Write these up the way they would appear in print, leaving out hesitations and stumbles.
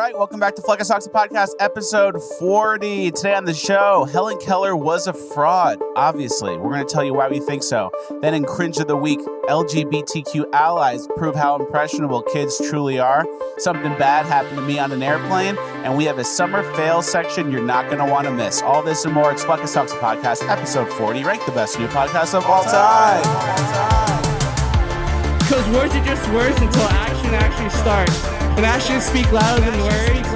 right, welcome back to Fleccas Podcast, episode 40. Today on the show, Helen Keller was a fraud. Obviously, we're going to tell you why we think so. Then in Cringe of the Week, LGBTQ allies prove how impressionable kids truly are. Something bad happened to me on an airplane, and we have a summer fail section you're not going to want to miss. All this and more, it's Fleccas Podcast, episode 40, ranked the best new podcast of all time. Because words are just words until action actually starts. And actions speak louder than words,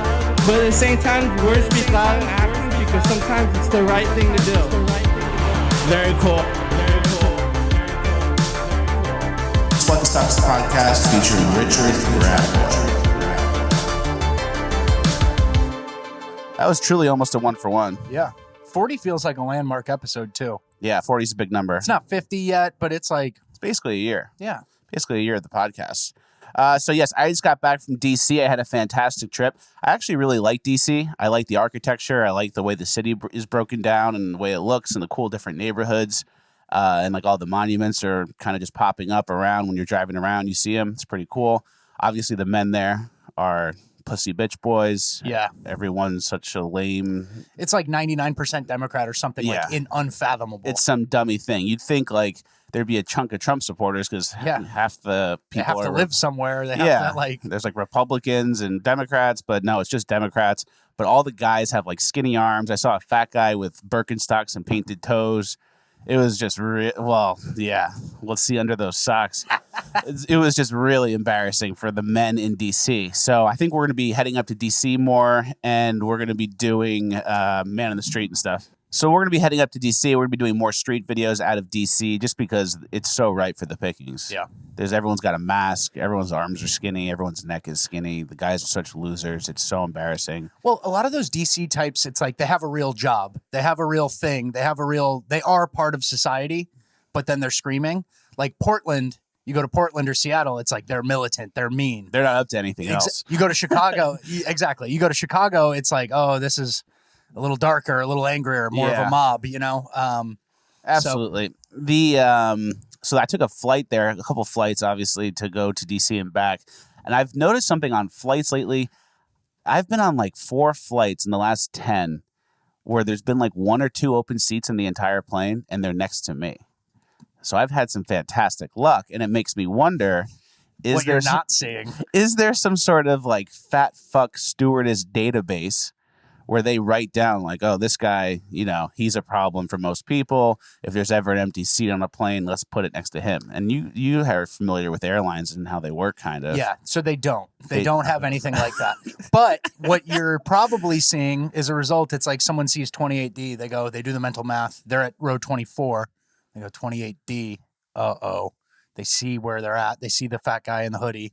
but at the same time, words speak louder than actions because sometimes it's the right thing to do. Very cool. Very cool. Fleccas Podcast featuring Richard Radboy. That was truly almost a 1-for-1. Yeah. 40 feels like a landmark episode, too. Yeah, 40 is a big number. It's not 50 yet, but it's like... It's basically a year. Yeah. Basically a year of the podcast. So yes, I just got back from DC. I had a fantastic trip. I actually really like DC. I like the architecture. I like the way the city is broken down and the way it looks and the cool different neighborhoods. And like all the monuments are kind of just popping up around when you're driving around. You see them. It's pretty cool. Obviously, the men there are pussy bitch boys. Yeah. Everyone's such a lame... It's like 99% Democrat or something like unfathomable. It's some dummy thing. You'd think like there'd be a chunk of Trump supporters because half the people they have to live somewhere. They have to like... There's like Republicans and Democrats, but no, it's just Democrats. But all the guys have like skinny arms. I saw a fat guy with Birkenstocks and painted toes. It was just, let's see under those socks. It was just really embarrassing for the men in D.C. So I think we're going to be heading up to D.C. more, and we're going to be doing Man in the Street and stuff. So we're going to be heading up to D.C. We're going to be doing more street videos out of D.C. just because it's so ripe for the pickings. Yeah. Everyone's got a mask. Everyone's arms are skinny. Everyone's neck is skinny. The guys are such losers. It's so embarrassing. Well, a lot of those DC types, it's like they have a real job. They have a real thing. They are part of society, but then they're screaming. Like Portland, you go to Portland or Seattle, it's like they're militant. They're mean. They're not up to anything else. You go to Chicago. Exactly. You go to Chicago, it's like, oh, this is a little darker, a little angrier, more of a mob, you know? Absolutely. So I took a flight there, a couple flights, obviously, to go to DC and back. And I've noticed something on flights lately. I've been on like 4 flights in the last 10 where there's been like 1 or 2 open seats in the entire plane, and they're next to me. So I've had some fantastic luck, and it makes me wonder, is there some sort of like fat fuck stewardess database where they write down like, oh, this guy, you know, he's a problem for most people. If there's ever an empty seat on a plane, let's put it next to him. And you are familiar with airlines and how they work, kind of. Yeah, so they don't. They don't have anything like that. But what you're probably seeing is a result. It's like someone sees 28D. They do the mental math. They're at row 24. They go 28D. Uh-oh. They see where they're at. They see the fat guy in the hoodie.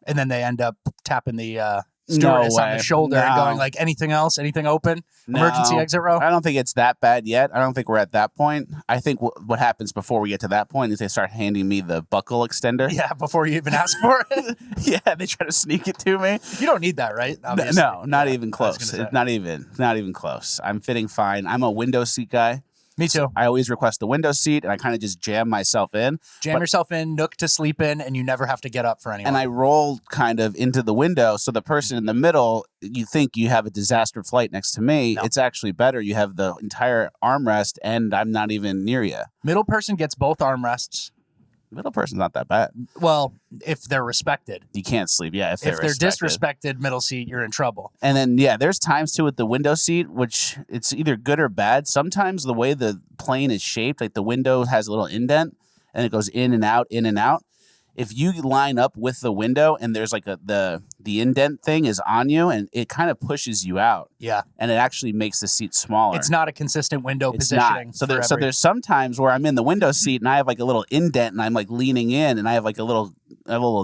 And then they end up tapping the... stewardess on the shoulder and going like, anything else? Anything open? Emergency exit row? I don't think it's that bad yet. I don't think we're at that point. I think what happens before we get to that point is they start handing me the buckle extender. Yeah, before you even ask for it. Yeah, they try to sneak it to me. You don't need that, right? Obviously. No, not even close. It's not even close. I'm fitting fine. I'm a window seat guy. Me too. I always request the window seat, and I kind of just jam myself in. Yourself in, nook to sleep in, and you never have to get up for anyone. And I roll kind of into the window, so the person in the middle, you think you have a disaster flight next to me. No. It's actually better. You have the entire armrest, and I'm not even near you. Middle person gets both armrests. Middle person's not that bad. Well, if they're respected. You can't sleep, if they're disrespected, middle seat, you're in trouble. And then, there's times, too, with the window seat, which it's either good or bad. Sometimes the way the plane is shaped, like the window has a little indent, and it goes in and out, in and out. If you line up with the window and there's like the indent thing is on you and it kind of pushes you out. Yeah. And it actually makes the seat smaller. It's not a consistent window positioning. So there's some times where I'm in the window seat and I have like a little indent and I'm like leaning in and I have like a little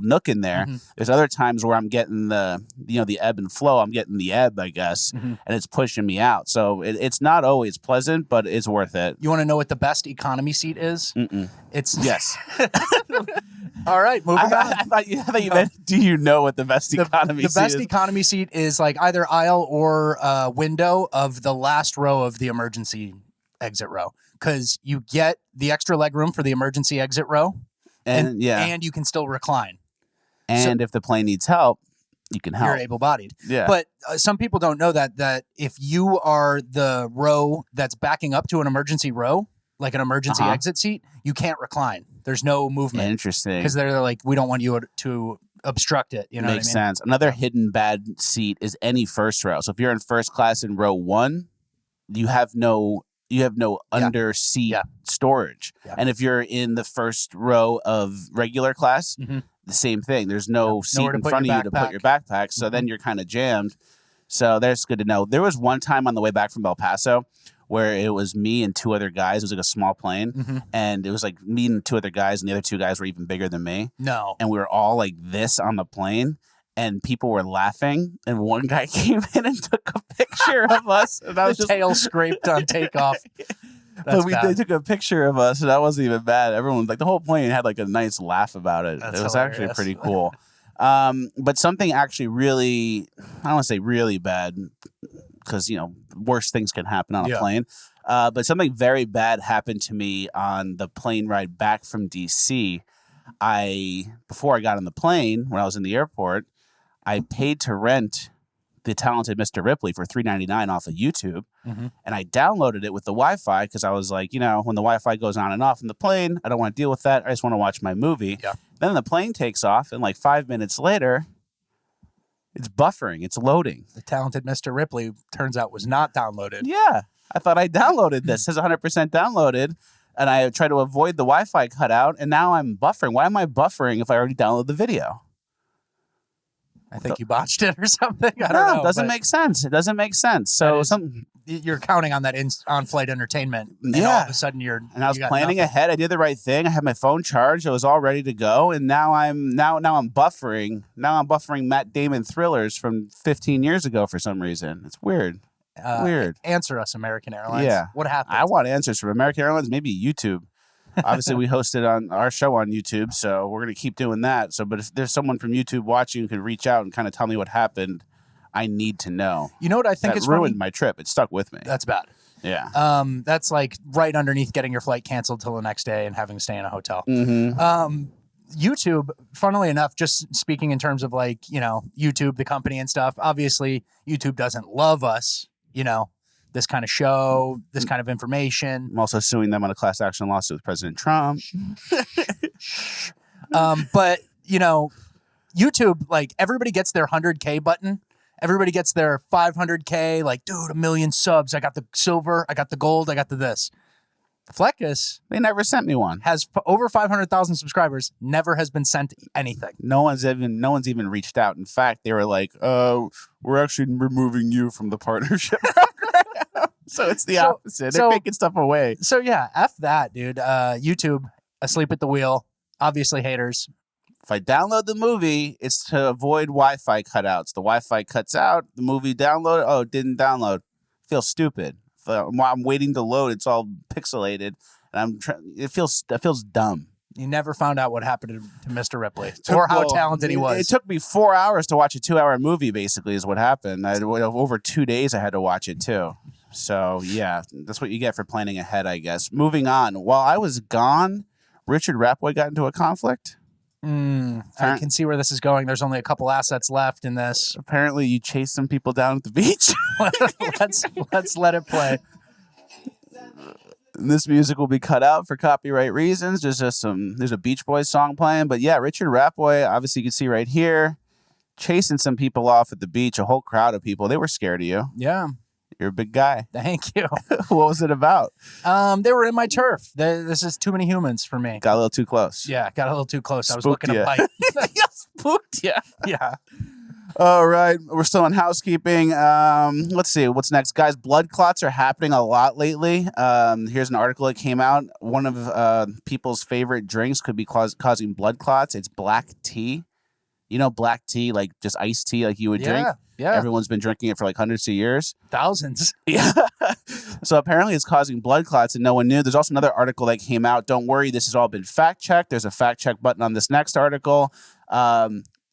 nook in there. Mm-hmm. There's other times where I'm getting the ebb and flow. I'm getting the ebb, I guess, and it's pushing me out. So it's not always pleasant, but it's worth it. You want to know what the best economy seat is? Mm-mm. It's yes. All right, moving on. I thought you meant, do you know what the best economy seat is? The best economy seat is like either aisle or window of the last row of the emergency exit row, because you get the extra leg room for the emergency exit row, and you can still recline. And if the plane needs help, you can help. You're able-bodied. Yeah. But some people don't know that if you are the row that's backing up to an emergency row, like an emergency exit seat, you can't recline. There's no movement. Interesting. Because they're like, we don't want you to obstruct it. You know Makes what I mean? sense. Another hidden bad seat is any first row. So if you're in first class in row 1, you have no under seat storage. Yeah. And if you're in the first row of regular class, the same thing. There's no seat in front of you to put your backpack. So then you're kind of jammed. So that's good to know. There was one time on the way back from El Paso where it was me and 2 other guys. It was like a small plane. And it was like me and 2 other guys, and the other 2 guys were even bigger than me. No. And we were all like this on the plane. And people were laughing, and one guy came in and took a picture of us. And I was the tail scraped on takeoff. But they took a picture of us, and that wasn't even bad. Everyone, like the whole plane, had like a nice laugh about it. That's it was hilarious. actually pretty cool. But something actually really, I don't want to say really bad, because worse things can happen on a plane. But something very bad happened to me on the plane ride back from DC. Before I got on the plane, when I was in the airport, I paid to rent The Talented Mr. Ripley for $3.99 off of YouTube. And I downloaded it with the Wi-Fi because I was like, when the Wi-Fi goes on and off in the plane, I don't want to deal with that. I just want to watch my movie. Yeah. Then the plane takes off, and like 5 minutes later, it's buffering. It's loading. The Talented Mr. Ripley, turns out, was not downloaded. Yeah. I thought I downloaded this. It says 100% downloaded. And I tried to avoid the Wi-Fi cutout, and now I'm buffering. Why am I buffering if I already downloaded the video? I think you botched it or something. I don't know. It doesn't make sense. It doesn't make sense. So you're counting on that on-flight entertainment. And all of a sudden And I was planning ahead. I did the right thing. I had my phone charged. I was all ready to go. And now I'm buffering. Now I'm buffering Matt Damon thrillers from 15 years ago for some reason. It's weird. Weird. Answer us, American Airlines. Yeah. What happened? I want answers from American Airlines, maybe YouTube. Obviously, we hosted on our show on YouTube, so we're going to keep doing that. But if there's someone from YouTube watching who can reach out and kind of tell me what happened, I need to know. You know what I think that ruined my trip. It stuck with me. That's bad. Yeah. That's like right underneath getting your flight canceled till the next day and having to stay in a hotel. YouTube, funnily enough, just speaking in terms of like, YouTube, the company and stuff, obviously YouTube doesn't love us, this kind of show, this kind of information. I'm also suing them on a class action lawsuit with President Trump. But, YouTube, like everybody gets their 100K button. Everybody gets their 500K, like, dude, 1 million subs. I got the silver. I got the gold. I got the this. Fleccas, they never sent me one. Has over 500,000 subscribers. Never has been sent anything. No one's even reached out. In fact, they were like, we're actually removing you from the partnership program. So it's the opposite. They're taking stuff away. So yeah, F that, dude. YouTube, asleep at the wheel. Obviously haters. If I download the movie, it's to avoid Wi-Fi cutouts. The Wi-Fi cuts out, the movie downloaded. Oh, it didn't download. Feels stupid. While I'm waiting to load, it's all pixelated, and it feels dumb. You never found out what happened to Mr. Ripley or how talented he was. It took me 4 hours to watch a 2-hour movie, basically, is what happened. Over 2 days, I had to watch it, too. So, yeah, that's what you get for planning ahead, I guess. Moving on. While I was gone, Richard Rapway got into a conflict. I can see where this is going. There's only a couple assets left in this. Apparently, you chased some people down at the beach. Let's let it play. This music will be cut out for copyright reasons. There's a Beach Boys song playing. But yeah, Richard Rapway, obviously you can see right here, chasing some people off at the beach, a whole crowd of people. They were scared of you. Yeah. You're a big guy. Thank you. What was it about? They were in my turf. This is too many humans for me. Got a little too close. Yeah, got a little too close. Spooked I was looking to bite. Spooked ya. Yeah. All right. We're still on housekeeping. Let's see. What's next? Guys, blood clots are happening a lot lately. Here's an article that came out. One of people's favorite drinks could be causing blood clots. It's black tea. You know, black tea, like just iced tea like you would drink? Yeah. Everyone's been drinking it for like hundreds of years. Thousands. Yeah. So apparently it's causing blood clots and no one knew. There's also another article that came out. Don't worry, this has all been fact-checked. There's a fact-check button on this next article.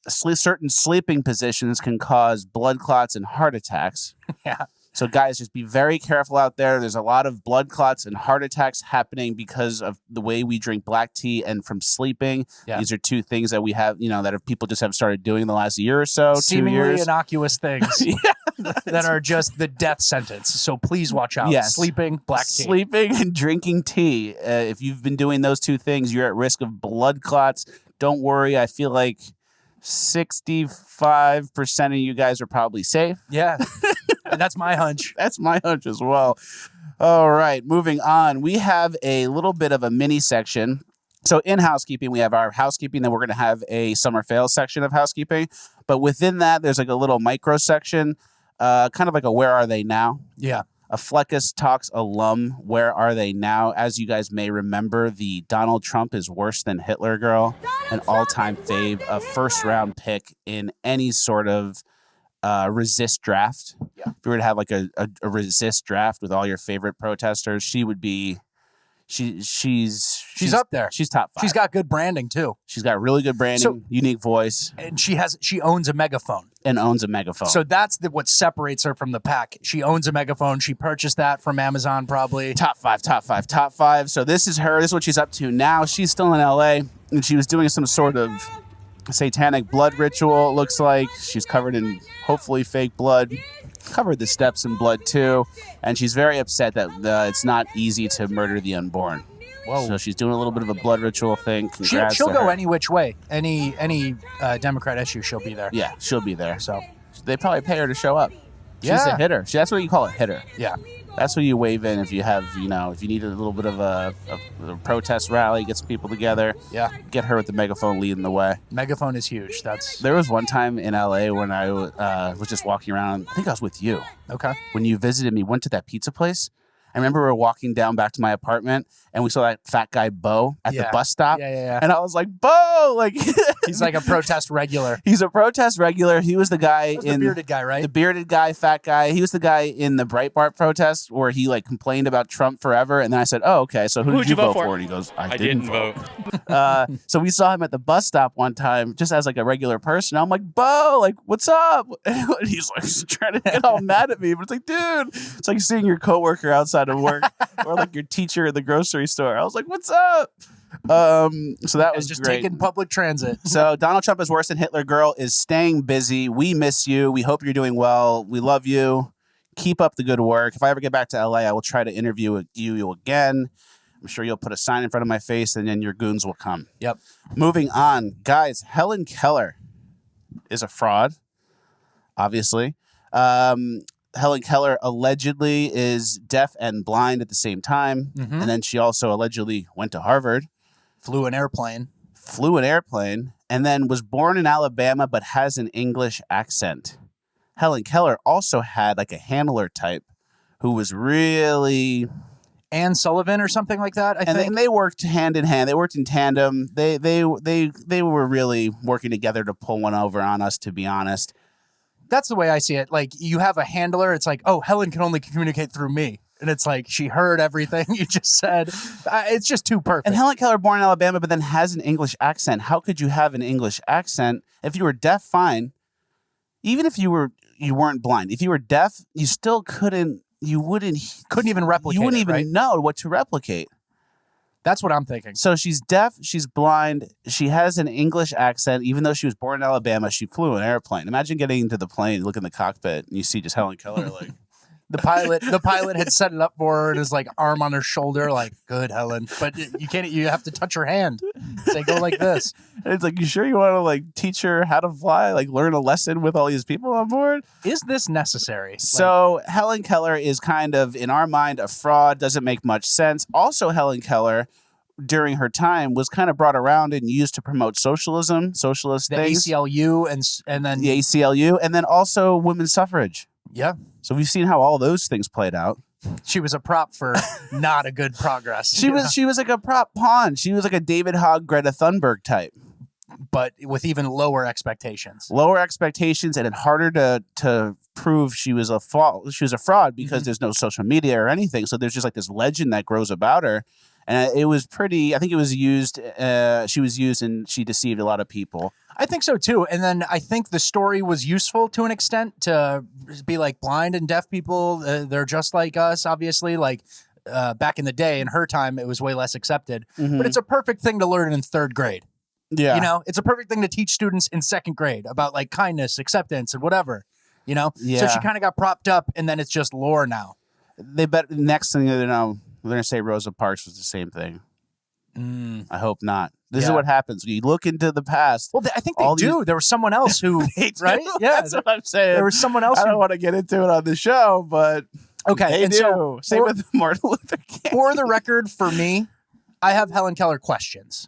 Certain sleeping positions can cause blood clots and heart attacks. Yeah. So guys, just be very careful out there. There's a lot of blood clots and heart attacks happening because of the way we drink black tea and from sleeping. Yeah. These are two things that we have, that people just have started doing the last year or so, Seemingly 2 years. innocuous things that are just the death sentence. So please watch out. Yes. Sleeping, black tea. Sleeping and drinking tea. If you've been doing those two things, you're at risk of blood clots. Don't worry. I feel like 65% of you guys are probably safe. Yeah. And that's my hunch. That's my hunch as well. All right, moving on. We have a little bit of a mini section. So in housekeeping, we have our housekeeping. Then we're going to have a summer fails section of housekeeping. But within that, there's like a little micro section, kind of like a where are they now? Yeah. A Fleccas Talks alum, where are they now? As you guys may remember, the Donald Trump is worse than Hitler girl, an all-time fave, a first-round pick in any sort of resist draft. Yeah. If you were to have like a resist draft with all your favorite protesters, she would be, she's up there. She's top 5. She's got good branding too. She's got really good branding, unique voice, and she owns a megaphone. And owns a megaphone. So that's what separates her from the pack. She owns a megaphone. She purchased that from Amazon probably. Top five. So this is her. This is what she's up to now. She's still in LA, and she was doing some sort of satanic blood ritual, it looks like. She's covered in hopefully fake blood. Covered the steps in blood too. And she's very upset that it's not easy to murder the unborn. Whoa. So she's doing a little bit of a blood ritual thing. Congrats she'll to go her. any which way. Any Democrat issue, she'll be there. Yeah, she'll be there. So they probably pay her to show up. She's Yeah. a hitter. That's what you call a hitter. yeah. That's what you wave in if you have, if you need a little bit of a protest rally, get some people together. Yeah. Get her with the megaphone leading the way. Megaphone is huge. There was one time in LA when I was just walking around. I think I was with you. Okay. When you visited me, went to that pizza place. I remember we were walking down back to my apartment and we saw that fat guy Bo at the bus stop. Yeah. And I was like, Bo! Like He's like a protest regular. He's a protest regular. He was the guy The bearded guy, right? The bearded guy, fat guy. He was the guy in the Breitbart protest where he like complained about Trump forever. And then I said, oh, okay. So who did you vote for? And he goes, I didn't vote. So we saw him at the bus stop one time just as like a regular person. I'm like, Bo, like, what's up? And he's like trying to get all mad at me. But it's like, dude, it's like seeing your coworker outside of work or like your teacher at the grocery store. I was like, what's up? So that was just great. taking public transit. So Donald Trump is worse than Hitler girl is staying busy. We miss you. We hope you're doing well. We love you. Keep up the good work. If I ever get back to LA, I will try to interview you again. I'm sure you'll put a sign in front of my face and then your goons will come. Yep. Moving on. Guys, Helen Keller is a fraud, obviously. Helen Keller allegedly is deaf and blind at the same time. Mm-hmm. And then she also allegedly went to Harvard. Flew an airplane, and then was born in Alabama but has an English accent. Helen Keller also had like a handler type who was really... Anne Sullivan or something like that, I think. And they worked hand in hand. They worked in tandem. They were really working together to pull one over on us, to be honest. That's the way I see it. Like, you have a handler. It's like, oh, Helen can only communicate through me. And it's like, she heard everything you just said. It's just too perfect. And Helen Keller, born in Alabama, but then has an English accent. How could you have an English accent? If you were deaf, fine. Even if you weren't blind. If you were deaf, you still couldn't even replicate You wouldn't it, even right? know what to replicate. That's what I'm thinking. So she's deaf, she's blind, she has an English accent. Even though she was born in Alabama, she flew an airplane. Imagine getting into the plane, look in the cockpit, and you see just Helen Keller like... The pilot had set it up for her and his like arm on her shoulder, like, good, Helen. But you have to touch her hand. Say, go like this. And it's like, you sure you want to like teach her how to fly, like learn a lesson with all these people on board? Is this necessary? So Helen Keller is kind of, in our mind, a fraud, doesn't make much sense. Also, Helen Keller, during her time, was kind of brought around and used to promote socialism, socialist the things. ACLU and then... The ACLU, and then also women's suffrage. Yeah. So we've seen how all those things played out. She was a prop for not a good progress. She was like a prop pawn. She was like a David Hogg, Greta Thunberg type. But with even lower expectations. Lower expectations, and it harder to prove she was a fraud because there's no social media or anything. So there's just like this legend that grows about her. And it was pretty. I think it was used. She was used, and she deceived a lot of people. I think so too. And then I think the story was useful to an extent to be like blind and deaf people. They're just like us, obviously. Like back in the day, in her time, it was way less accepted. But it's a perfect thing to learn in 3rd grade. Yeah, you know, it's a perfect thing to teach students in 2nd grade about like kindness, acceptance, and whatever. You know, so she kind of got propped up, and then it's just lore now. They bet next thing you know, they're gonna say Rosa Parks was the same thing. I hope not. This is what happens. You look into the past. Well, I think they do. There was someone else who, right? Yeah, that's what I'm saying. There was someone else. I don't want to get into it on the show, but okay, they and do. So same with Martin Luther King. For the record, for me, I have Helen Keller questions.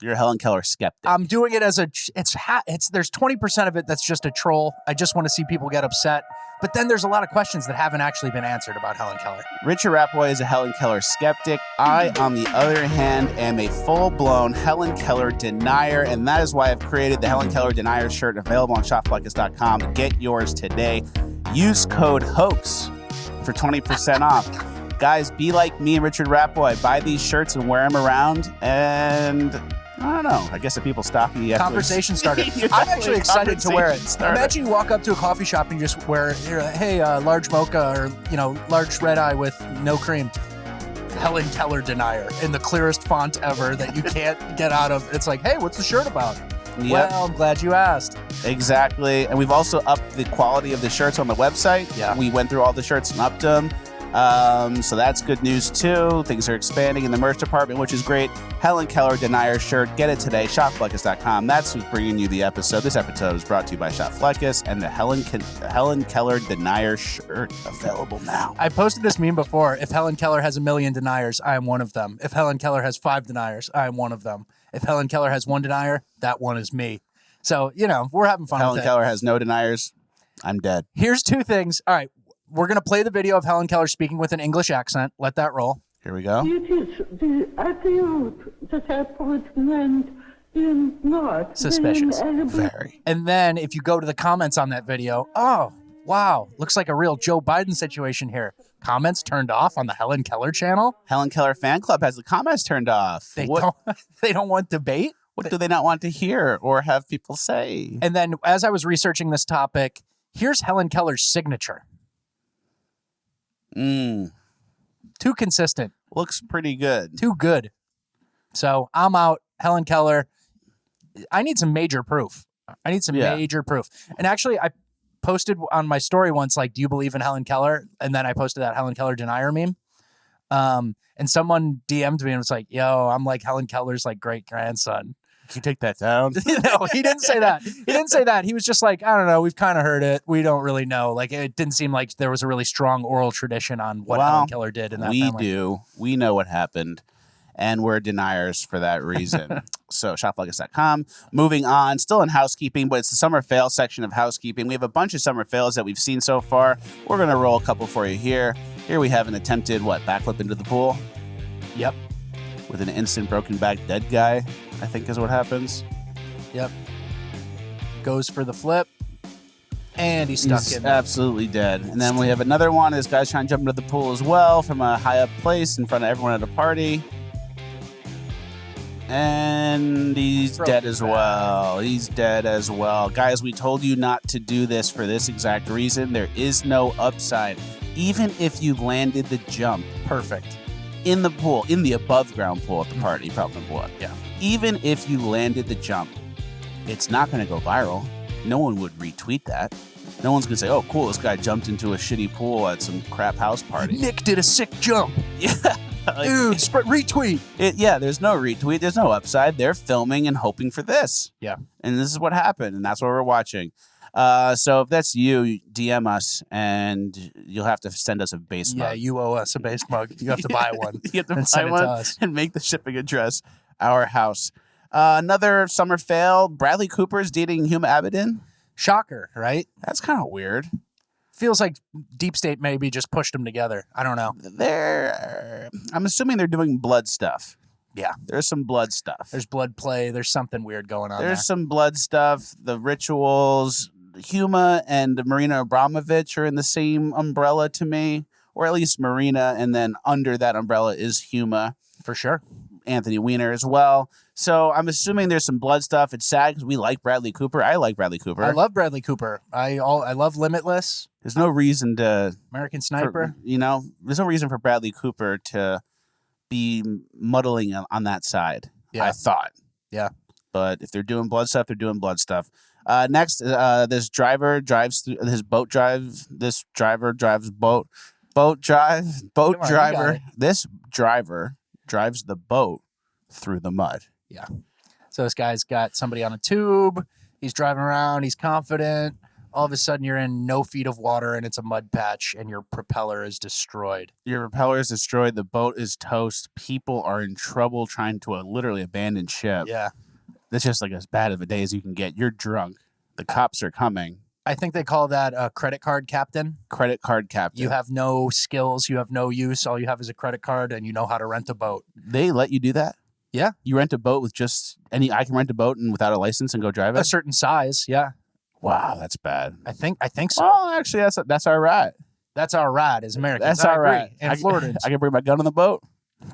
You're a Helen Keller skeptic. I'm doing it as there's 20% of it that's just a troll. I just want to see people get upset. But then there's a lot of questions that haven't actually been answered about Helen Keller. Richard Rapoy is a Helen Keller skeptic. I, on the other hand, am a full-blown Helen Keller denier, and that is why I've created the Helen Keller Denier shirt available on shopfleccas.com. Get yours today. Use code HOAX for 20% off. Guys, be like me and Richard Rapoy. Buy these shirts and wear them around, and I don't know. I guess if people stop you, conversation started. I'm actually excited to wear it. Imagine you walk up to a coffee shop and you just wear, hey, large mocha or large red eye with no cream. Helen Keller Denier in the clearest font ever that you can't get out of. It's like, hey, what's the shirt about? Yep. Well, I'm glad you asked. Exactly. And we've also upped the quality of the shirts on the website. Yeah. We went through all the shirts and upped them. So that's good news too. Things are expanding in the merch department, which is great. Helen Keller Denier shirt. Get it today. Shopfleccas.com. That's who's bringing you the episode. This episode is brought to you by Shop Fleccas and the Helen Keller Denier shirt available now. I posted this meme before. If Helen Keller has 1 million deniers, I am one of them. If Helen Keller has 5 deniers, I am one of them. If Helen Keller has 1 denier, that one is me. So, we're having fun Helen with it. Keller has no deniers. I'm dead. Here's 2 things. All right. We're going to play the video of Helen Keller speaking with an English accent. Let that roll. Here we go. It is the attitude that I recommend in not suspicious. Very. And then if you go to the comments on that video, oh, wow, looks like a real Joe Biden situation here. Comments turned off on the Helen Keller channel. Helen Keller fan club has the comments turned off. They don't want debate. What do they not want to hear or have people say? And then as I was researching this topic, here's Helen Keller's signature. Too consistent. Looks pretty good. Too good. So I'm out. Helen Keller. I need some major proof. Major proof. And actually, I posted on my story once, like, do you believe in Helen Keller? And then I posted that Helen Keller denier meme. And someone DM'd me and was like, yo, I'm like Helen Keller's like great grandson. Can you take that down? No, he didn't say that. He didn't say that. He was just like, I don't know. We've kind of heard it. We don't really know. Like, it didn't seem like there was a really strong oral tradition on what Helen Keller did in that family. We do. We know what happened. And we're deniers for that reason. So shopfleccas.com. Moving on, still in housekeeping, but it's the summer fail section of housekeeping. We have a bunch of summer fails that we've seen so far. We're going to roll a couple for you here. Here we have an attempted, backflip into the pool? Yep. With an instant broken back dead guy, I think is what happens. Yep. Goes for the flip. And he's stuck in. Absolutely dead. And then we have another one. This guy's trying to jump into the pool as well from a high up place in front of everyone at a party. And he's dead as well. He's dead as well. Guys, we told you not to do this for this exact reason. There is no upside. Even if you landed the jump perfect in the pool, in the above ground pool at the party, you probably blew up. Yeah. Even if you landed the jump, it's not going to go viral. No one would retweet that. No one's going to say, oh, cool, this guy jumped into a shitty pool at some crap house party. Nick did a sick jump. Yeah. Dude, retweet. There's no retweet. There's no upside. They're filming and hoping for this. Yeah. And this is what happened, and that's what we're watching. So if that's you, DM us, and you'll have to send us a base mug. Yeah, you owe us a base mug. You have to buy one. You have to buy one and make the shipping address our house. Another summer fail. Bradley Cooper's dating Huma Abedin. Shocker, right? That's kind of weird. Feels like Deep State maybe just pushed them together. I don't know. I'm assuming they're doing blood stuff. Yeah. There's some blood stuff. There's blood play. There's something weird going on There's some blood stuff. The rituals. Huma and Marina Abramovich are in the same umbrella to me. or at least Marina, and then under that umbrella is Huma. For sure. Anthony Weiner as well. So I'm assuming there's some blood stuff. It's sad because we like Bradley Cooper. I like Bradley Cooper. I love Bradley Cooper. I love Limitless. There's no reason to American Sniper. There's no reason for Bradley Cooper to be muddling on that side. Yeah. I thought. Yeah. But if they're doing blood stuff, they're doing blood stuff. Next, this driver drives through his boat drive. This driver drives boat drive. Boat Come on, driver. This driver drives the boat through the mud. Yeah. So this guy's got somebody on a tube. He's driving around. He's confident. All of a sudden, you're in no feet of water, and it's a mud patch, and your propeller is destroyed. Your propeller is destroyed. The boat is toast. People are in trouble trying to literally abandon ship. Yeah. That's just like as bad of a day as you can get. You're drunk. The cops are coming. I think they call that a credit card captain. Credit card captain. You have no skills. You have no use. All you have is a credit card, and you know how to rent a boat. They let you do that? Yeah. You rent a boat with I can rent a boat and without a license and go drive it? A certain size, yeah. Wow, that's bad. I think so. Well, actually, that's all right. That's our ride as Americans. That's all right. And Floridians. I can bring my gun on the boat.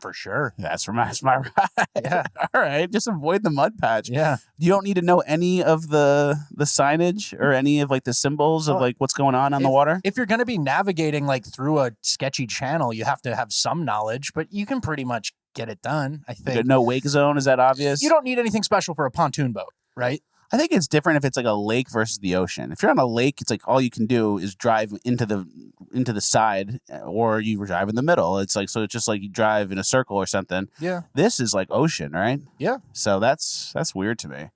For sure. That's my ride. Yeah. All right. Just avoid the mud patch. Yeah. You don't need to know any of the signage or any of like the symbols of like what's going on the water. If you're going to be navigating like through a sketchy channel, you have to have some knowledge, but you can pretty much get it done, I think. No wake zone, is that obvious? You don't need anything special for a pontoon boat, right? I think it's different if it's like a lake versus the ocean. If you're on a lake, it's like all you can do is drive into the side, or you drive in the middle. It's like, so it's just like you drive in a circle or something. Yeah. This is like ocean, right? Yeah. So that's weird to me.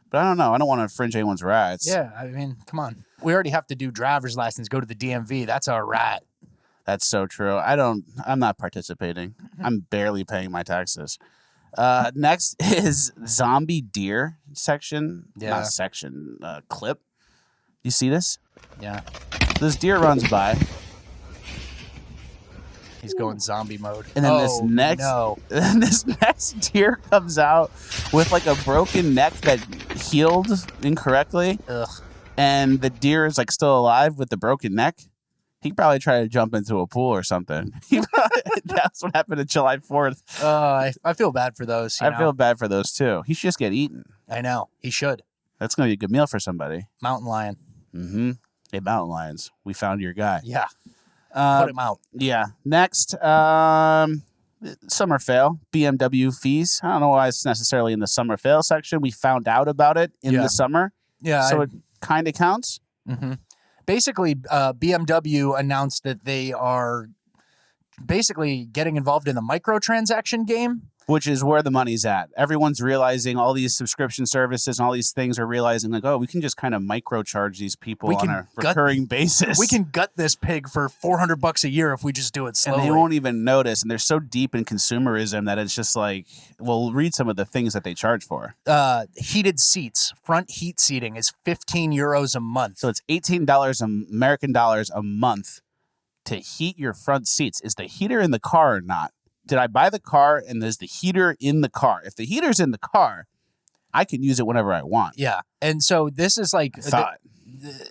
But I don't know. I don't want to infringe anyone's rights. Yeah. I mean, come on. We already have to do driver's license, go to the DMV. That's our right. That's so true. I'm not participating. I'm barely paying my taxes. Next is zombie deer section. Yeah. Not section, clip. You see this? Yeah. This deer runs by. He's going zombie mode. And then this next deer comes out with like a broken neck that healed incorrectly. Ugh. And the deer is like still alive with the broken neck. He probably tried to jump into a pool or something. That's what happened on July 4th. I feel bad for those. I feel bad for those too. He should just get eaten. I know. He should. That's going to be a good meal for somebody. Mountain lion. Mm-hmm. Hey, mountain lions. We found your guy. Yeah. Put him out. Yeah. Next, summer fail, BMW fees. I don't know why it's necessarily in the summer fail section. We found out about it in the summer. Yeah. So it kind of counts. Mm-hmm. Basically, BMW announced that they are basically getting involved in the microtransaction game. Which is where the money's at. Everyone's realizing, all these subscription services and all these things are realizing like, oh, we can just kind of microcharge these people on a recurring basis. We can gut this pig for $400 a year if we just do it slowly. And they won't even notice. And they're so deep in consumerism that it's just like, well, read some of the things that they charge for. Heated seats, front heat seating is €15 a month. So it's $18 American dollars a month to heat your front seats. Is the heater in the car or not? Did I buy the car and there's the heater in the car? If the heater's in the car, I can use it whenever I want. Yeah. And so this is like,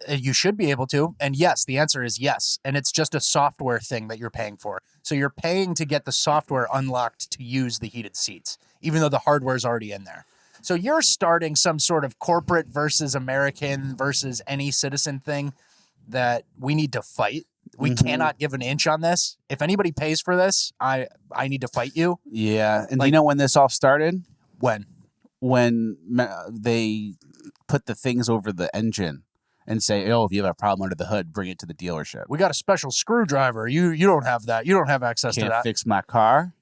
you should be able to. And yes, the answer is yes. And it's just a software thing that you're paying for. So you're paying to get the software unlocked to use the heated seats, even though the hardware is already in there. So you're starting some sort of corporate versus American versus any citizen thing that we need to fight. We cannot give an inch on this. If anybody pays for this, I need to fight you. Yeah. And do you know when this all started? When? When they put the things over the engine and say, oh, if you have a problem under the hood, bring it to the dealership. We got a special screwdriver. You don't have that. You don't have access to that. Can't fix my car.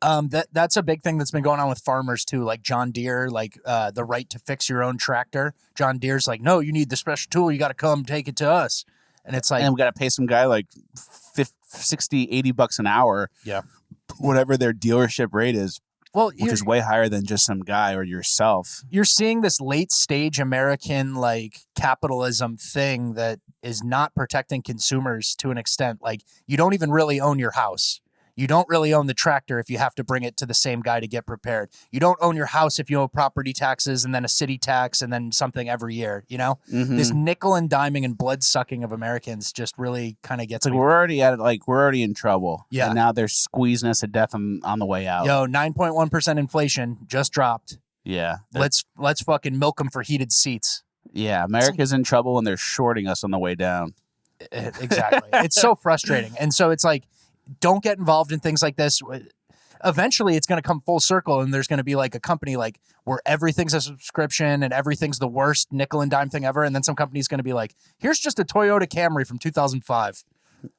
That's a big thing that's been going on with farmers too, like John Deere, like the right to fix your own tractor. John Deere's like, no, you need the special tool. You got to come take it to us. And it's like, and we got to pay some guy like $50, $60, $80 an hour. Yeah. Whatever their dealership rate is. Well, which is way higher than just some guy or yourself. You're seeing this late stage American like capitalism thing that is not protecting consumers to an extent. Like you don't even really own your house. You don't really own the tractor if you have to bring it to the same guy to get prepared. You don't own your house if you owe property taxes and then a city tax and then something every year, you know? This nickel and diming and blood sucking of Americans just really kind of gets It's like me. we're already at it, like we're already in trouble. Yeah. And now they're squeezing us to death on the way out. Yo, 9.1% inflation just dropped. Yeah. Let's fucking milk them for heated seats. Yeah. America's in trouble and they're shorting us on the way down. Exactly. It's so frustrating. And so it's like, don't get involved in things like this. Eventually it's going to come full circle and there's going to be like a company like where everything's a subscription and everything's the worst nickel and dime thing ever. And then some company's going to be like, here's just a Toyota Camry from 2005.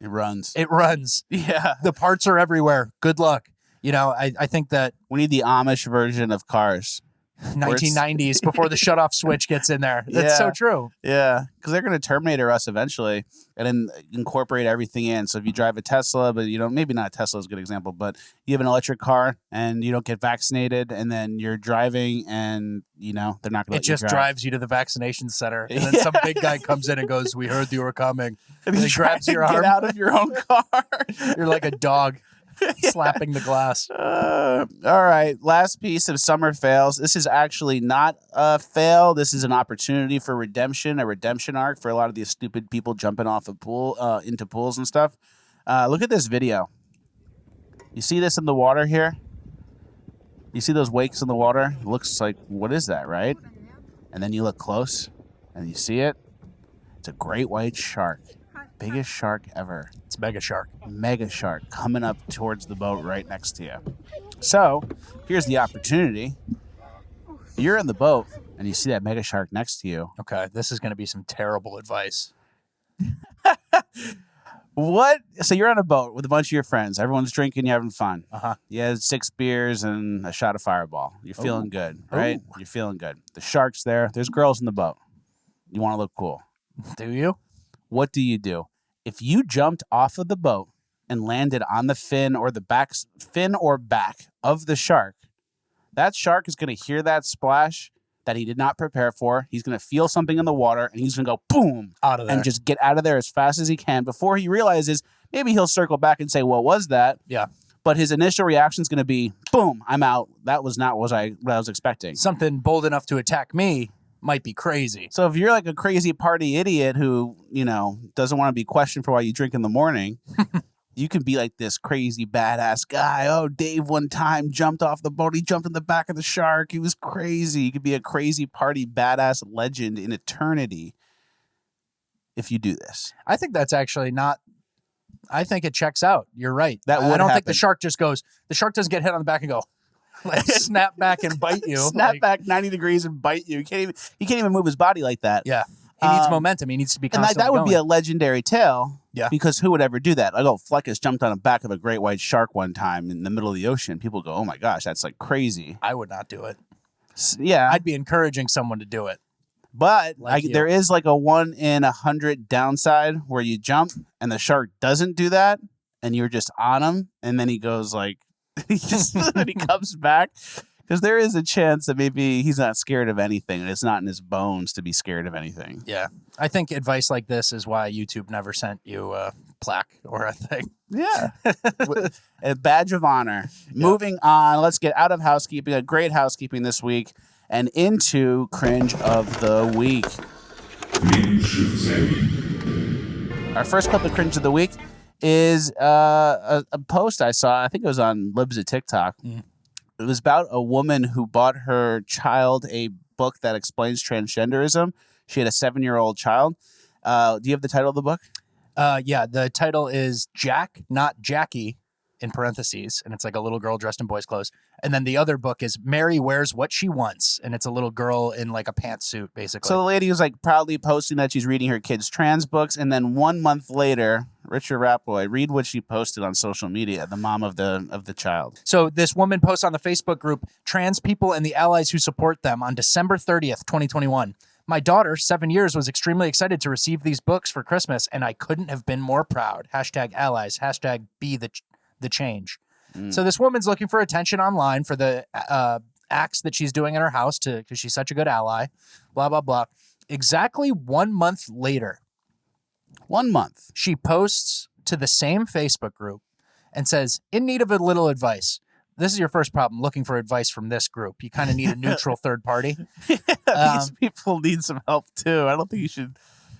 It runs. It runs. Yeah. The parts are everywhere. Good luck. You know, I think that We need the Amish version of cars. 1990s before the shutoff switch gets in there. That's so true. Yeah, because they're going to Terminator us eventually and then incorporate everything in. So if you drive a Tesla, but you don't, maybe not a Tesla is a good example, but you have an electric car and you don't get vaccinated and then you're driving and, you know, they're not going to It just drives you to the vaccination center. And then some big guy comes in and goes, we heard you were coming. And he grabs your arm. Get out of your own car. You're like a dog slapping the glass. All right. Last piece of summer fails. This is actually not a fail. This is an opportunity for redemption, a redemption arc for a lot of these stupid people jumping off a pool into pools and stuff. Look at this video. You see this in the water here? You see those wakes in the water? It looks like, what is that, right? And then you look close and you see it. It's a great white shark. Biggest shark ever. It's mega shark. Mega shark coming up towards the boat right next to you. So here's the opportunity. You're in the boat and you see that mega shark next to you. Okay, this is going to be some terrible advice. What? So you're on a boat with a bunch of your friends. Everyone's drinking, you're having fun. You had 6 beers and a shot of Fireball. You're feeling good, right? You're feeling good. The shark's there. There's girls in the boat. You want to look cool. Do you? What do you do? If you jumped off of the boat and landed on the fin or back of the shark, that shark is going to hear that splash that he did not prepare for. He's going to feel something in the water and he's going to go boom Out of there. and just get out of there as fast as he can before he realizes maybe he'll circle back and say, what was that? Yeah. But his initial reaction is going to be, boom, I'm out. That was not what I was expecting. Something bold enough to attack me might be crazy. So if you're like a crazy party idiot who, you know, doesn't want to be questioned for why you drink in the morning, you can be like this crazy badass guy. Oh, Dave one time jumped off the boat. He jumped in the back of the shark. He was crazy. You could be a crazy party badass legend in eternity if you do this. I think that's actually not. I think it checks out. You're right. That would I don't think happen. the shark just goes. The shark doesn't get hit on the back and go, like snap back and bite you. Snap Like, back 90 degrees and bite you. He can't even move his body like that. Yeah. He needs momentum. He needs to be And constantly that would be a going. legendary tale. Yeah. Because who would ever do that? Like, oh, Fleccas jumped on the back of a great white shark one time in the middle of the ocean. People go, oh my gosh, that's like crazy. I would not do it. Yeah. I'd be encouraging someone to do it. But Like you. there is like a 1 in 100 downside where you jump and the shark doesn't do that and you're just on him. And then he goes like, and he comes back. Because there is a chance that maybe he's not scared of anything and it's not in his bones to be scared of anything. Yeah. I think advice like this is why YouTube never sent you a plaque or a thing. Yeah. A badge of honor. Moving on. Let's get out of housekeeping. A great housekeeping this week and into cringe of the week. Our first clip of cringe of the week is a post I saw. I think it was on Libs at TikTok. It was about a woman who bought her child a book that explains transgenderism. She had a 7-year-old child. Do you have the title of the book? Yeah. The title is Jack, Not Jackie, in parentheses. And it's like a little girl dressed in boys' clothes. And then the other book is Mary Wears What She Wants. And it's a little girl in like a pantsuit, basically. So the lady was like proudly posting that she's reading her kids' trans books. And then 1 month later, Richard Rapboy, read what she posted on social media, the mom of the child. So this woman posts on the Facebook group, Trans People and the Allies Who Support Them, on December 30th, 2021. My daughter, 7 years, was extremely excited to receive these books for Christmas, and I couldn't have been more proud. #allies, #be the change. So this woman's looking for attention online for the acts that she's doing in her house because she's such a good ally, blah, blah, blah. Exactly 1 month later, 1 month. she posts to the same Facebook group and says, in need of a little advice. This is your first problem, looking for advice from this group. You kind of need a neutral third party. These people need some help too. I don't think you should.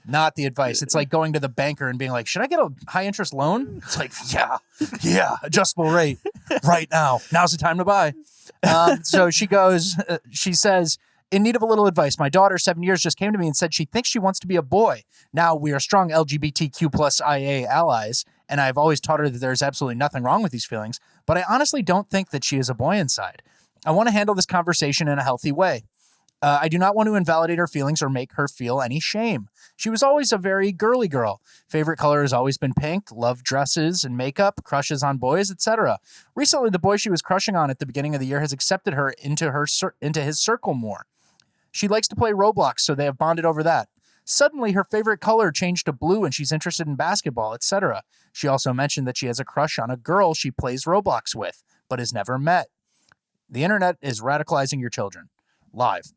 Not the advice. It's like going to the banker and being like, should I get a high interest loan? It's like, yeah, adjustable rate right now. Now's the time to buy. So she goes, she says, in need of a little advice. My daughter, 7 years, just came to me and said she thinks she wants to be a boy. Now, we are strong LGBTQ plus IA allies, and I've always taught her that there's absolutely nothing wrong with these feelings, but I honestly don't think that she is a boy inside. I want to handle this conversation in a healthy way. I do not want to invalidate her feelings or make her feel any shame. She was always a very girly girl. Favorite color has always been pink, loved dresses and makeup, crushes on boys, etc. Recently, the boy she was crushing on at the beginning of the year has accepted her into his circle more. She likes to play Roblox, so they have bonded over that. Suddenly, her favorite color changed to blue and she's interested in basketball, etc. She also mentioned that she has a crush on a girl she plays Roblox with, but has never met. The internet is radicalizing your children. Live.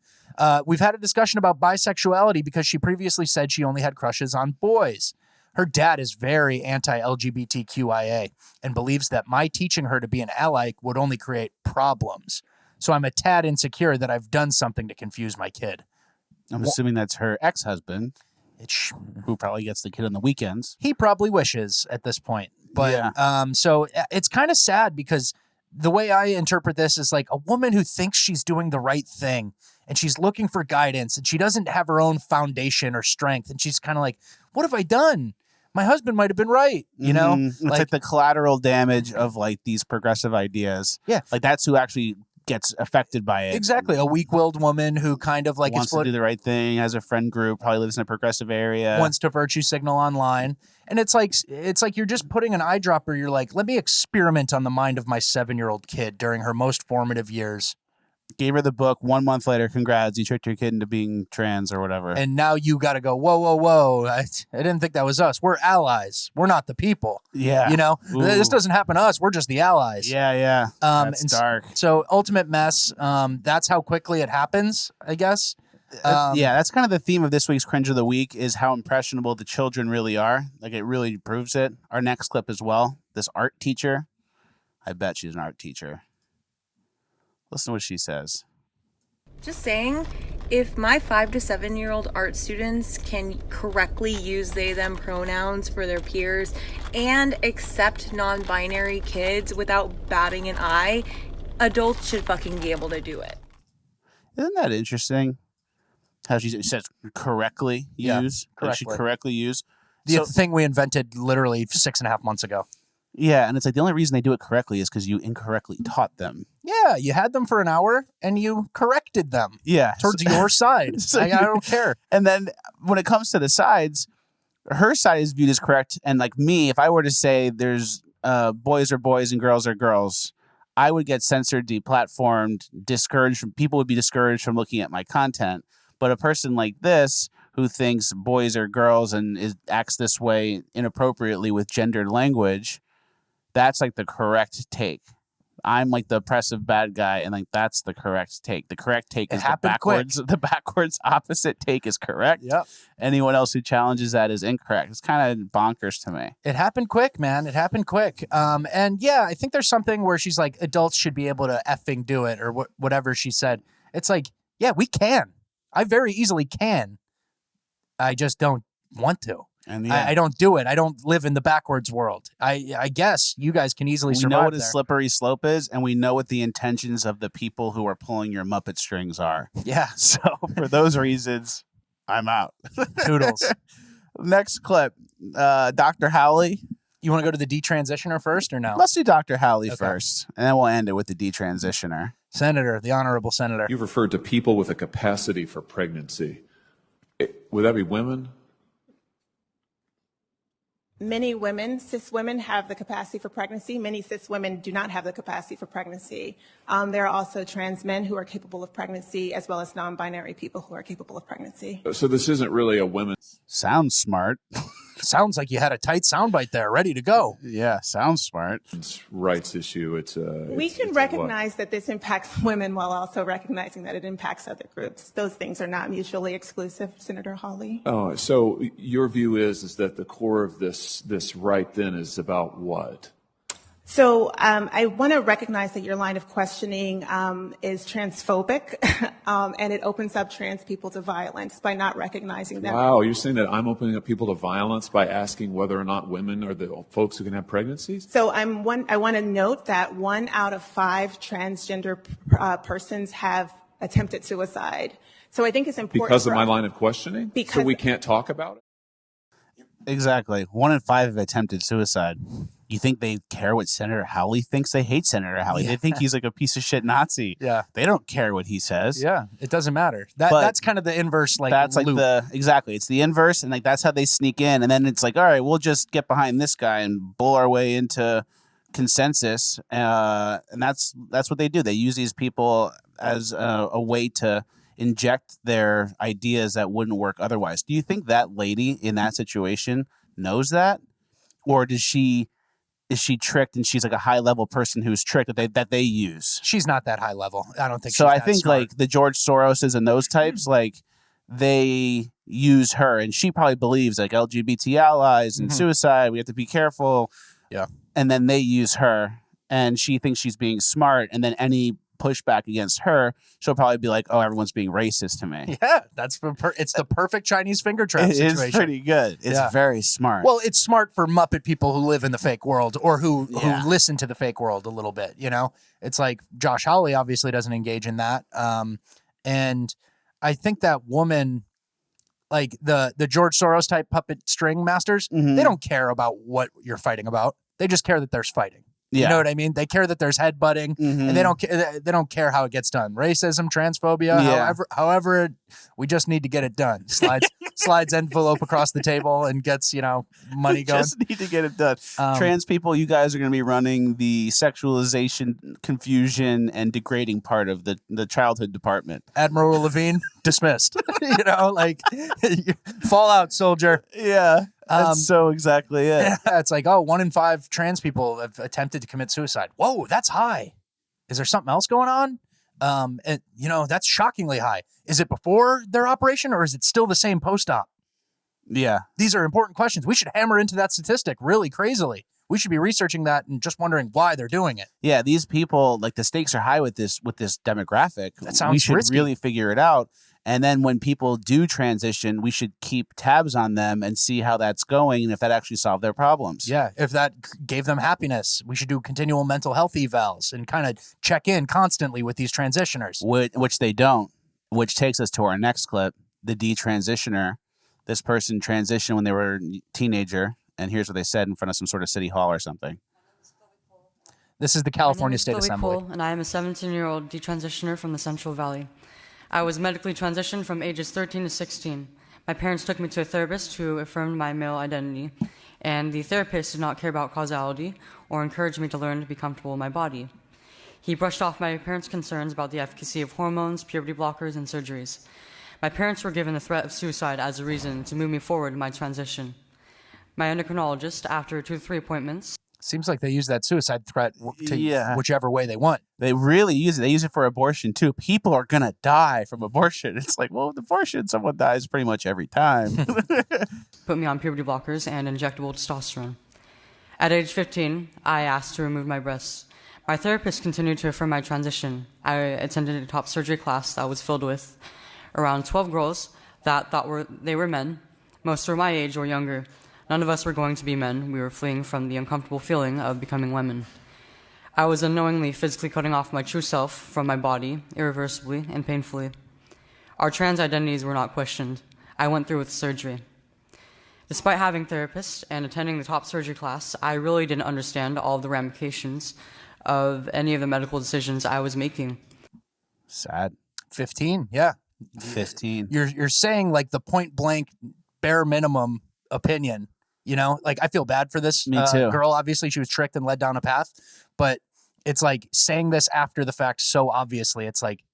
We've had a discussion about bisexuality because she previously said she only had crushes on boys. Her dad is very anti-LGBTQIA and believes that my teaching her to be an ally would only create problems. So I'm a tad insecure that I've done something to confuse my kid. I'm assuming that's her ex-husband, who probably gets the kid on the weekends. He probably wishes at this point. But so it's kind of sad because the way I interpret this is like a woman who thinks she's doing the right thing and she's looking for guidance and she doesn't have her own foundation or strength. And she's kind of like, what have I done? My husband might have been right. You know, it's like the collateral damage of like these progressive ideas. Yeah. Like that's who actually gets affected by it. Exactly. A weak-willed woman who kind of like wants to do the right thing, has a friend group, probably lives in a progressive area, wants to virtue signal online. And it's like you're just putting an eyedropper. You're like, let me experiment on the mind of my 7-year-old kid during her most formative years. Gave her the book. 1 month later, congrats, you tricked your kid into being trans or whatever. And now you got to go, whoa. I didn't think that was us. We're allies. We're not the people. Yeah. You know, Ooh. This doesn't happen to us. We're just the allies. Yeah. That's dark. So ultimate mess. That's how quickly it happens, I guess. Yeah, that's kind of the theme of this week's Cringe of the Week is how impressionable the children really are. Like it really proves it. Our next clip as well. This art teacher. I bet she's an art teacher. Listen to what she says. Just saying, if my 5 to 7 year old art students can correctly use they them pronouns for their peers and accept non-binary kids without batting an eye, adults should fucking be able to do it. Isn't that interesting? How she says correctly use. Correctly. Like she correctly use. The thing we invented literally 6.5 months ago. Yeah, and it's like the only reason they do it correctly is because you incorrectly taught them. Yeah, you had them for an hour and you corrected them. Yeah. Towards your side. So I don't care. And then when it comes to the sides, her side is viewed as correct. And like me, if I were to say there's boys are boys and girls are girls, I would get censored, deplatformed, discouraged. People would be discouraged from looking at my content. But a person like this who thinks boys are girls and acts this way inappropriately with gendered language, that's like the correct take. I'm like the oppressive bad guy, and like that's the correct take. The correct take is the backwards. The backwards opposite take is correct. Yep. Anyone else who challenges that is incorrect. It's kind of bonkers to me. It happened quick, man. It happened quick. And yeah, I think there's something where she's like, adults should be able to effing do it, or whatever she said. It's like, yeah, we can. I very easily can. I just don't want to. And yeah. I don't do it. I don't live in the backwards world. I guess you guys can easily survive. We know what there. a slippery slope is, and we know what the intentions of the people who are pulling your Muppet strings are. Yeah. So for those reasons, I'm out. Toodles. Next clip, Dr. Howley. You want to go to the detransitioner first or no? Let's do Dr. Howley first, and then we'll end it with the detransitioner. Senator, the honorable senator. You've referred to people with a capacity for pregnancy. Would that be women? Many women, cis women, have the capacity for pregnancy. Many cis women do not have the capacity for pregnancy. There are also trans men who are capable of pregnancy, as well as non-binary people who are capable of pregnancy. So this isn't really a women's... Sounds smart. Sounds like you had a tight soundbite there, ready to go. Yeah, sounds smart. Rights issue. We can recognize that this impacts women while also recognizing that it impacts other groups. Those things are not mutually exclusive, Senator Hawley. Oh, so your view is that the core of this right then is about what? So I want to recognize that your line of questioning is transphobic, and it opens up trans people to violence by not recognizing them. Wow, you're saying that I'm opening up people to violence by asking whether or not women are the folks who can have pregnancies? So I want to note that 1 out of 5 transgender persons have attempted suicide. So I think it's important Because of my line of questioning? Because so we can't talk about it? Exactly. 1 in 5 have attempted suicide. You think they care what Senator Hawley thinks? They hate Senator Hawley. Yeah. They think he's like a piece of shit Nazi. Yeah. They don't care what he says. Yeah, it doesn't matter. But That's kind of the inverse, like that's like loop. exactly. It's the inverse, and like that's how they sneak in, and then it's like, all right, we'll just get behind this guy and bull our way into consensus, and that's what they do. They use these people as a way to inject their ideas that wouldn't work otherwise. Do you think that lady in that situation knows that, or is she tricked and she's like a high level person who's tricked that they use? She's not that high level. I don't think. So she's I that think smart. like the George Soroses and those types, like they use her, and she probably believes like LGBT allies and suicide. We have to be careful. Yeah. And then they use her, and she thinks she's being smart, and then any pushback against her, she'll probably be like, "Oh, everyone's being racist to me." Yeah, it's the perfect Chinese finger trap situation. It's pretty good. It's very smart. Well, it's smart for Muppet people who live in the fake world or who listen to the fake world a little bit. You know, it's like Josh Hawley obviously doesn't engage in that, and I think that woman, like the George Soros type puppet string masters, they don't care about what you're fighting about. They just care that there's fighting. You know what I mean? They care that there's headbutting, and they don't care how it gets done. Racism, transphobia, however, we just need to get it done. Slides envelope across the table and gets money going. Just need to get it done. Trans people, you guys are going to be running the sexualization, confusion, and degrading part of the childhood department. Admiral Levine dismissed. Fallout, soldier. Yeah. That's so exactly it. Yeah, it's like, 1 in 5 trans people have attempted to commit suicide. Whoa, that's high. Is there something else going on? And that's shockingly high. Is it before their operation, or is it still the same post-op? Yeah. These are important questions. We should hammer into that statistic really crazily. We should be researching that and just wondering why they're doing it. Yeah, these people, like the stakes are high with this demographic. That sounds We should risky. really figure it out. And then when people do transition, we should keep tabs on them and see how that's going and if that actually solved their problems. Yeah, if that gave them happiness, we should do continual mental health evals and kind of check in constantly with these transitioners. Which they don't, which takes us to our next clip, the detransitioner. This person transitioned when they were a teenager, and here's what they said in front of some sort of city hall or something. This is the California State Assembly. Cole, and I am a 17-year-old detransitioner from the Central Valley. I was medically transitioned from ages 13 to 16. My parents took me to a therapist who affirmed my male identity, and the therapist did not care about causality or encourage me to learn to be comfortable in my body. He brushed off my parents' concerns about the efficacy of hormones, puberty blockers, and surgeries. My parents were given the threat of suicide as a reason to move me forward in my transition. My endocrinologist, after 2 to 3 appointments... Seems like they use that suicide threat whichever way they want. They really use it. They use it for abortion, too. People are going to die from abortion. It's like, well, with abortion, someone dies pretty much every time. put me on puberty blockers and injectable testosterone. At age 15, I asked to remove my breasts. My therapist continued to affirm my transition. I attended a top surgery class that was filled with around 12 girls that thought they were men. Most were my age or younger. None of us were going to be men. We were fleeing from the uncomfortable feeling of becoming women. I was unknowingly physically cutting off my true self from my body, irreversibly and painfully. Our trans identities were not questioned. I went through with surgery. Despite having therapists and attending the top surgery class, I really didn't understand all of the ramifications of any of the medical decisions I was making. Sad. 15, yeah. 15. You're saying like the point blank bare minimum opinion. Like I feel bad for this girl. Obviously, she was tricked and led down a path, but it's like saying this after the fact so obviously. It's like,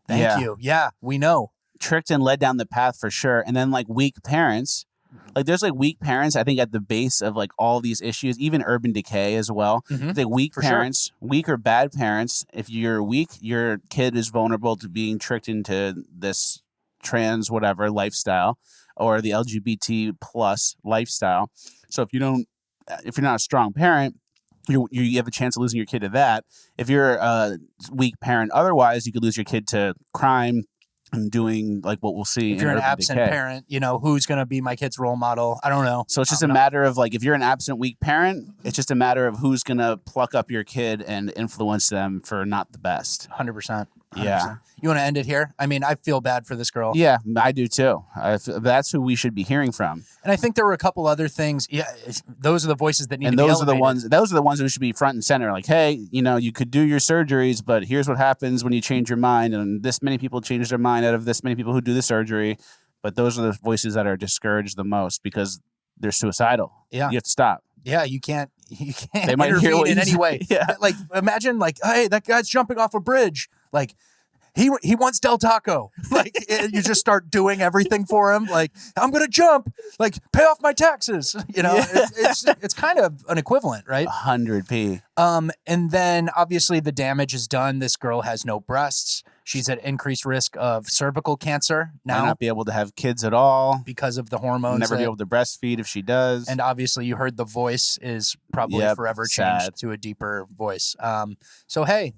thank you. Yeah, we know. Tricked and led down the path for sure. And then like weak parents. Like there's like weak parents, I think, at the base of like all these issues, even urban decay as well. Mhm. The weak For parents, weak or bad parents. If you're weak, your kid is vulnerable to being tricked into this trans whatever lifestyle or the LGBT plus lifestyle. So if you're not a strong parent, you have a chance of losing your kid to that. If you're a weak parent, otherwise, you could lose your kid to crime and doing like what we'll see. If you're an absent parent, who's going to be my kid's role model? I don't know. So it's just a matter of like, if you're an absent weak parent, it's just a matter of who's going to pluck up your kid and influence them for not the best. 100%. Yeah. You want to end it here? I mean, I feel bad for this girl. Yeah, I do too. That's who we should be hearing from. And I think there were a couple other things. Yeah, those are the voices that need to be elevated. Those are the ones who should be front and center. Like, hey, you could do your surgeries, but here's what happens when you change your mind. And this many people change their mind out of this many people who do the surgery. But those are the voices that are discouraged the most because they're suicidal. Yeah. You have to stop. Yeah, you can't they might hear intervene in any way. Yeah. Like, imagine like, hey, that guy's jumping off a bridge. Like, he wants Del Taco. Like, you just start doing everything for him. Like, I'm going to jump. Like, pay off my taxes. It's kind of an equivalent, right? 100p. And then obviously the damage is done. This girl has no breasts. She's at increased risk of cervical cancer now. Might not be able to have kids at all because of the hormones. Never be able to breastfeed if she does. And obviously you heard the voice is probably forever changed to a deeper voice. So, hey,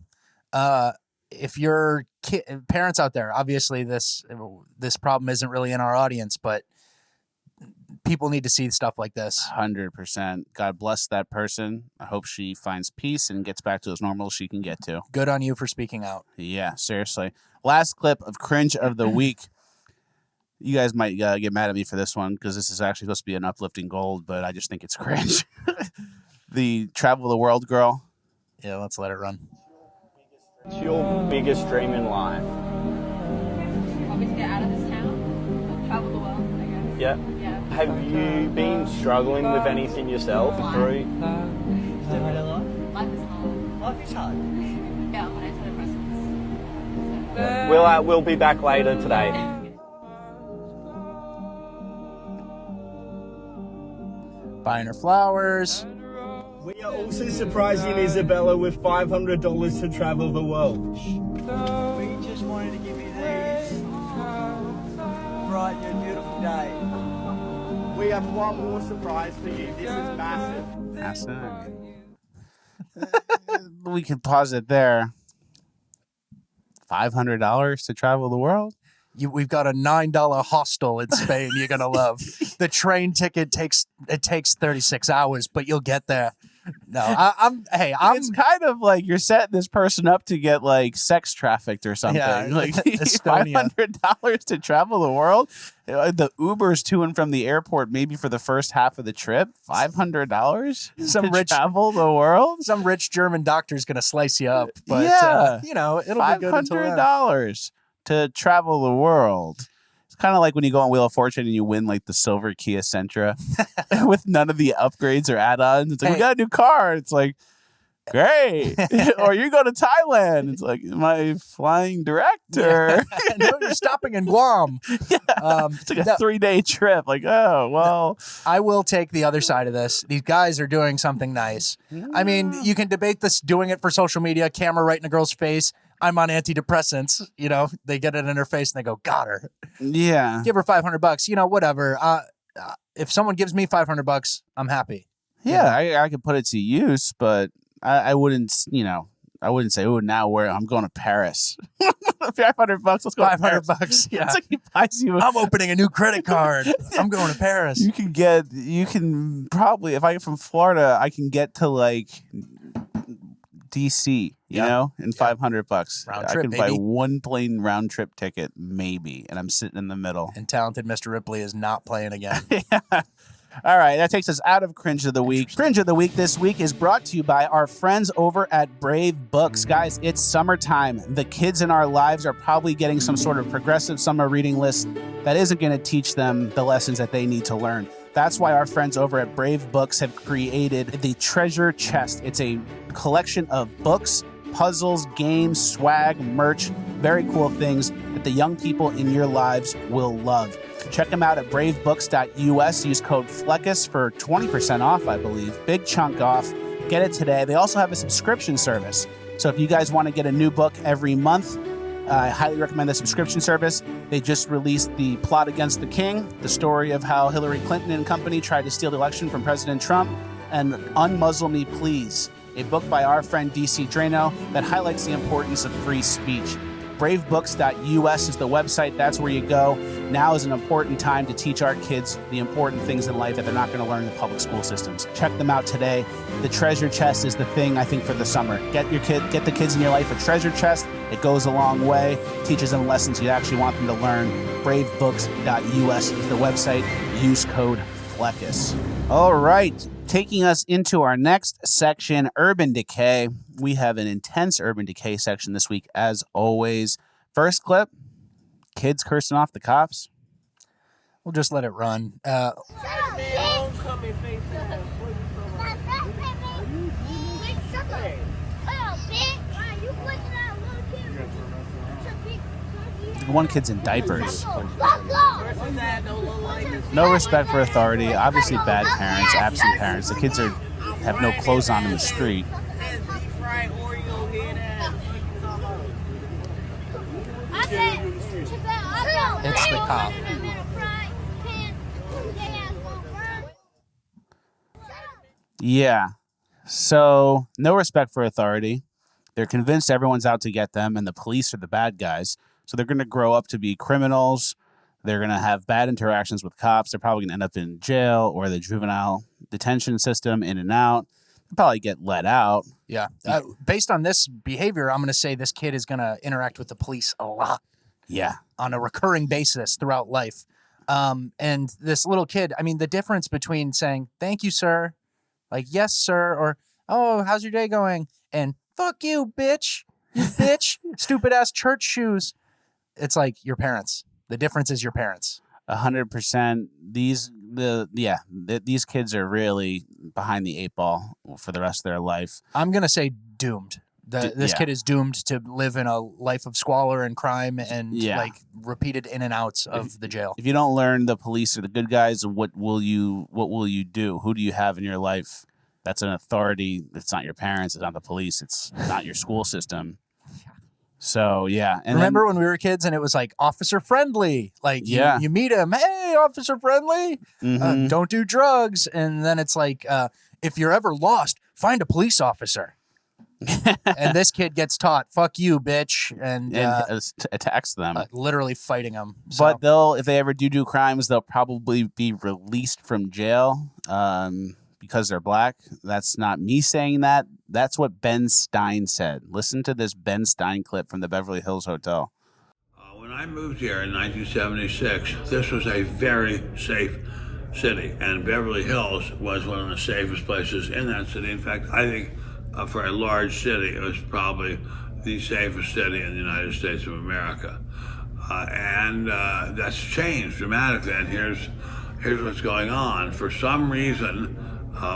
if you're parents out there, obviously this problem isn't really in our audience, but people need to see stuff like this. 100%. God bless that person. I hope she finds peace and gets back to as normal as she can get to. Good on you for speaking out. Yeah, seriously. Last clip of Cringe of the Week. You guys might get mad at me for this one because this is actually supposed to be an uplifting gold, but I just think it's cringe. The Travel the World girl. Yeah, let's let it run. What's your biggest dream in life? Want me to get out of this town? Travel the world, I guess. Yeah. Have you been struggling with anything yourself through? Life is hard. Life is hard. Yeah, but antidepressants. We'll be back later today. Buying her flowers. We are also surprising Isabella with $500 to travel the world. We just wanted to give you these. Brighten your beautiful day. We have one more surprise for you. This is massive. Massive. We can pause it there. $500 to travel the world? We've got a $9 hostel in Spain you're going to love. The train ticket takes 36 hours, but you'll get there. No, it's kind of like you're setting this person up to get like sex trafficked or something. Yeah, like $500 to travel the world. The Ubers to and from the airport, maybe for the first half of the trip. $500 to travel the world. Some rich German doctor's gonna slice you up, but it'll be good until then. $500 to travel the world. It's kind of like when you go on Wheel of Fortune and you win like the silver Kia Sentra with none of the upgrades or add-ons. It's like, we got a new car. It's like, great. Or you go to Thailand. It's like, my flying director. Yeah. No, you're stopping in Guam. Yeah. It's like a 3-day trip. Like, oh, well. I will take the other side of this. These guys are doing something nice. I mean, you can debate this, doing it for social media, camera right in a girl's face. I'm on antidepressants, they get it in her face and they go, got her. Yeah. Give her $500, whatever. If someone gives me $500, I'm happy. Yeah, I could put it to use, but I wouldn't, I wouldn't say, oh, now I'm going to Paris. $500, let's go. $500, yeah. It's like he buys you. I'm opening a new credit card. I'm going to Paris. You can probably, if I get from Florida, I can get to like DC, you know, in $500. Round I trip, can baby. buy one plane round trip ticket, maybe, and I'm sitting in the middle. And talented Mr. Ripley is not playing again. All right, that takes us out of Cringe of the Week. Cringe of the Week this week is brought to you by our friends over at Brave Books. Guys, it's summertime. The kids in our lives are probably getting some sort of progressive summer reading list that isn't going to teach them the lessons that they need to learn. That's why our friends over at Brave Books have created the Treasure Chest. It's a collection of books, puzzles, games, swag, merch, very cool things that the young people in your lives will love. Check them out at bravebooks.us. Use code Fleccas for 20% off, I believe. Big chunk off. Get it today. They also have a subscription service. So if you guys want to get a new book every month, I highly recommend the subscription service. They just released The Plot Against the King, the story of how Hillary Clinton and company tried to steal the election from President Trump. and Unmuzzle Me Please, a book by our friend DC Drano that highlights the importance of free speech. Bravebooks.us is the website. That's where you go. Now is an important time to teach our kids the important things in life that they're not going to learn in the public school systems. Check them out today. The treasure chest is the thing, I think, for the summer. Get the kids in your life a treasure chest. It goes a long way. Teaches them lessons you actually want them to learn. Bravebooks.us is the website. Use code Fleccas. All right. Taking us into our next section, Urban Decay. We have an intense Urban Decay section this week, as always. First clip, kids cursing off the cops. We'll just let it run. One kid's in diapers. No respect for authority. Obviously bad parents, absent parents. The kids have no clothes on in the street. It's the cop. Yeah. So, no respect for authority. They're convinced everyone's out to get them and the police are the bad guys. So they're going to grow up to be criminals. They're going to have bad interactions with cops. They're probably going to end up in jail or the juvenile detention system, in and out. They'll probably get let out. Yeah. Based on this behavior, I'm going to say this kid is going to interact with the police a lot. Yeah. On a recurring basis throughout life. And this little kid, I mean, the difference between saying, thank you, sir, like, yes, sir, or, oh, how's your day going? And fuck you, bitch, you bitch, stupid ass church shoes. It's like your parents. The difference is your parents. 100%. These kids are really behind the 8 ball for the rest of their life. I'm going to say doomed. This kid is doomed to live in a life of squalor and crime and like repeated in and outs of the jail. If you don't learn the police are the good guys, what will you do? Who do you have in your life that's an authority? It's not your parents. It's not the police. It's not your school system. So, yeah. And remember when we were kids and it was like officer friendly, like you meet him. Hey, officer friendly, don't do drugs. And then it's like, if you're ever lost, find a police officer. And this kid gets taught, fuck you, bitch. And attacks them. Literally fighting them. So. But if they ever do crimes, they'll probably be released from jail because they're black. That's not me saying that. That's what Ben Stein said. Listen to this Ben Stein clip from the Beverly Hills Hotel. When I moved here in 1976, this was a very safe city, and Beverly Hills was one of the safest places in that city. In fact, I think for a large city, it was probably the safest city in the United States of America. And that's changed dramatically, and here's what's going on. For some reason,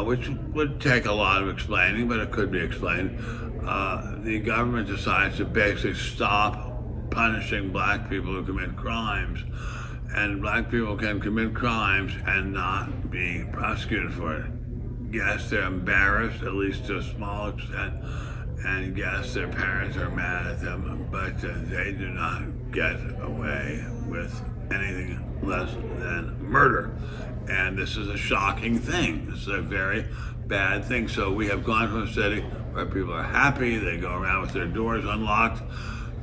which would take a lot of explaining, but it could be explained, the government decides to basically stop punishing black people who commit crimes. And black people can commit crimes and not be prosecuted for it. Yes, they're embarrassed, at least to a small extent, and yes, their parents are mad at them, but they do not get away with anything less than murder. And this is a shocking thing. This is a very bad thing. So we have gone from a city where people are happy, they go around with their doors unlocked,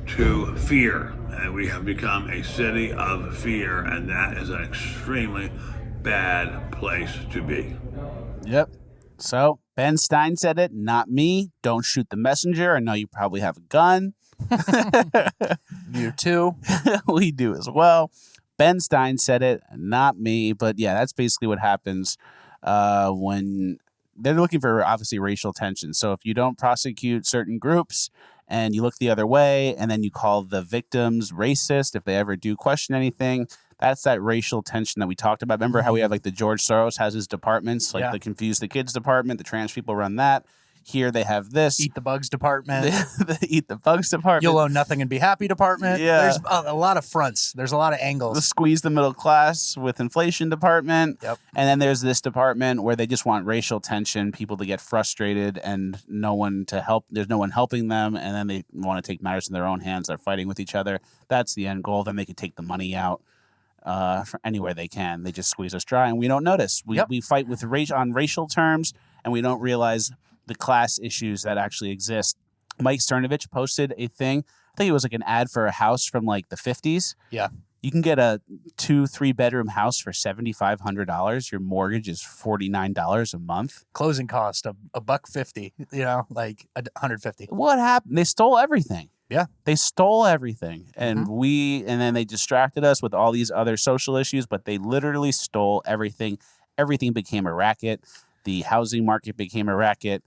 to fear. And we have become a city of fear, and that is an extremely bad place to be. Yep. So Ben Stein said it, not me. Don't shoot the messenger. I know you probably have a gun. You too. We do as well. Ben Stein said it, not me. But yeah, that's basically what happens when they're looking for, obviously, racial tension. So if you don't prosecute certain groups and you look the other way and then you call the victims racist, if they ever do question anything, that's that racial tension that we talked about. Remember how we have like the George Soros has his departments, like the Confuse the Kids department, the trans people run that. Here they have this. Eat the Bugs department. The Eat the Bugs department. You'll own nothing and be happy department. Yeah. There's a lot of fronts. There's a lot of angles. The Squeeze the Middle Class with inflation department. Yep. And then there's this department where they just want racial tension, people to get frustrated and no one to help. There's no one helping them. And then they want to take matters in their own hands. They're fighting with each other. That's the end goal. Then they can take the money out. for anywhere they can. They just squeeze us dry, and we don't notice. We fight with on racial terms, and we don't realize the class issues that actually exist. Mike Cernovich posted a thing. I think it was like an ad for a house from like the 50s. Yeah. You can get a 2-3 bedroom house for $7,500. Your mortgage is $49 a month. Closing cost of $150, like $150. What happened? They stole everything. Yeah. They stole everything. And then they distracted us with all these other social issues, but they literally stole everything. Everything became a racket. The housing market became a racket.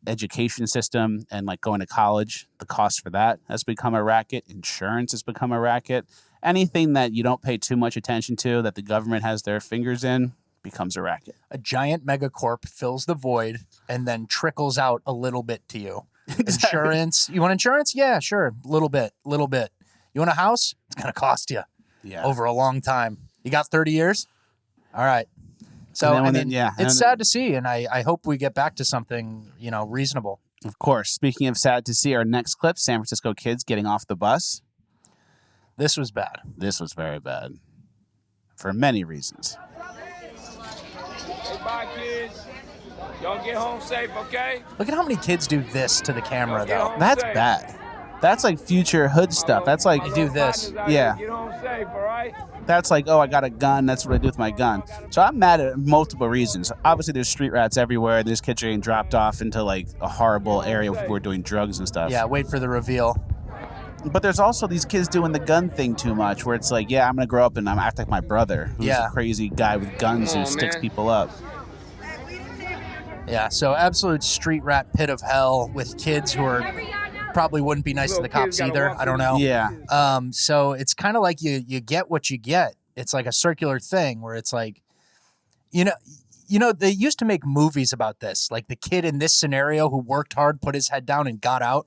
Education system and like going to college, the cost for that has become a racket. Insurance has become a racket. Anything that you don't pay too much attention to that the government has their fingers in becomes a racket. A giant megacorp fills the void and then trickles out a little bit to you. Exactly. Insurance. You want insurance? Yeah, sure. Little bit. You want a house? It's going to cost you over a long time. You got 30 years? All right. So it's sad to see, and I hope we get back to something, reasonable. Of course. Speaking of sad to see, our next clip, San Francisco kids getting off the bus. This was bad. This was very bad. For many reasons. Hey, bye, kids. Y'all get home safe, okay? Look at how many kids do this to the camera, though. That's bad. That's like future hood stuff. That's like... They do this. Yeah. Get home safe, all right? That's like, oh, I got a gun. That's what I do with my gun. So I'm mad at multiple reasons. Obviously, there's street rats everywhere. There's kids are getting dropped off into like a horrible area where people are doing drugs and stuff. Yeah, wait for the reveal. But there's also these kids doing the gun thing too much, where it's like, yeah, I'm going to grow up and I'm act like my brother, who's a crazy guy with guns who sticks people up. Yeah, so absolute street rat pit of hell with kids who are probably wouldn't be nice to the cops either. I don't know. Yeah. So it's kind of like you get what you get. It's like a circular thing where it's like, they used to make movies about this, like the kid in this scenario who worked hard, put his head down and got out.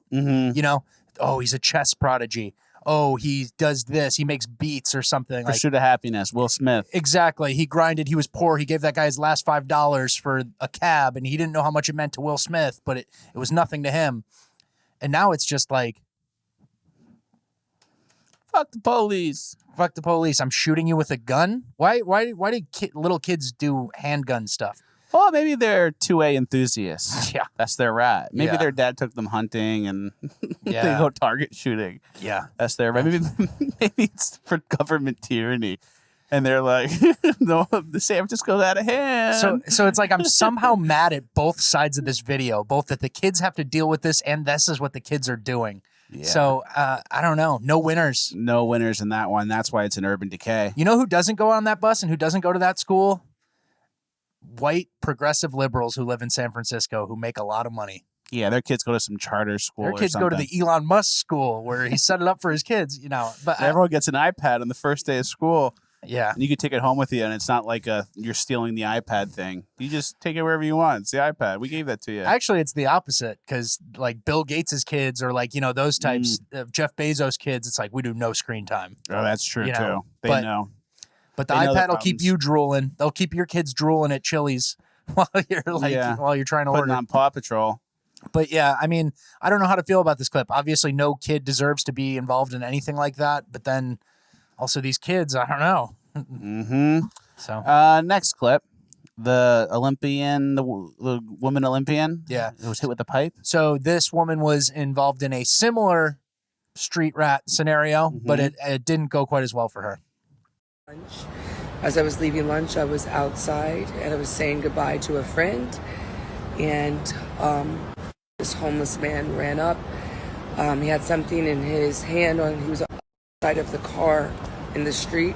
Oh, he's a chess prodigy. Oh, he does this. He makes beats or something. Pursuit of Happiness, Will Smith. Exactly. He grinded. He was poor. He gave that guy his last $5 for a cab, and he didn't know how much it meant to Will Smith, but it was nothing to him. And now it's just like, fuck the police. Fuck the police. I'm shooting you with a gun? Why do little kids do handgun stuff? Well, maybe they're 2A enthusiasts. Yeah. That's their rat. Maybe their dad took them hunting and they go target shooting. Yeah. That's their rat. Maybe it's for government tyranny. And they're like, no, the San Francisco's out of hand. So it's like I'm somehow mad at both sides of this video, both that the kids have to deal with this and this is what the kids are doing. Yeah. So I don't know. No winners. No winners in that one. That's why it's an urban decay. You know who doesn't go on that bus and who doesn't go to that school? White progressive liberals who live in San Francisco who make a lot of money. Yeah, their kids go to some charter school. Their kids go to the Elon Musk school where he set it up for his kids, But everyone gets an iPad on the first day of school. Yeah. And you can take it home with you, and it's not like you're stealing the iPad thing. You just take it wherever you want. It's the iPad. We gave that to you. Actually, it's the opposite because like Bill Gates' kids or like, those types of Jeff Bezos' kids, it's like we do no screen time. Oh, that's true, too. They know. But the iPad will keep you drooling. They'll keep your kids drooling at Chili's while you're trying to order on Paw Patrol. But yeah, I mean, I don't know how to feel about this clip. Obviously, no kid deserves to be involved in anything like that. But then also these kids, I don't know. Mm-hmm. So next clip, the Olympian, the woman Olympian. Yeah. Who was hit with the pipe. So this woman was involved in a similar street rat scenario, but it didn't go quite as well for her. As I was leaving lunch, I was outside and I was saying goodbye to a friend, and this homeless man ran up. He had something in his hand he was outside of the car in the street,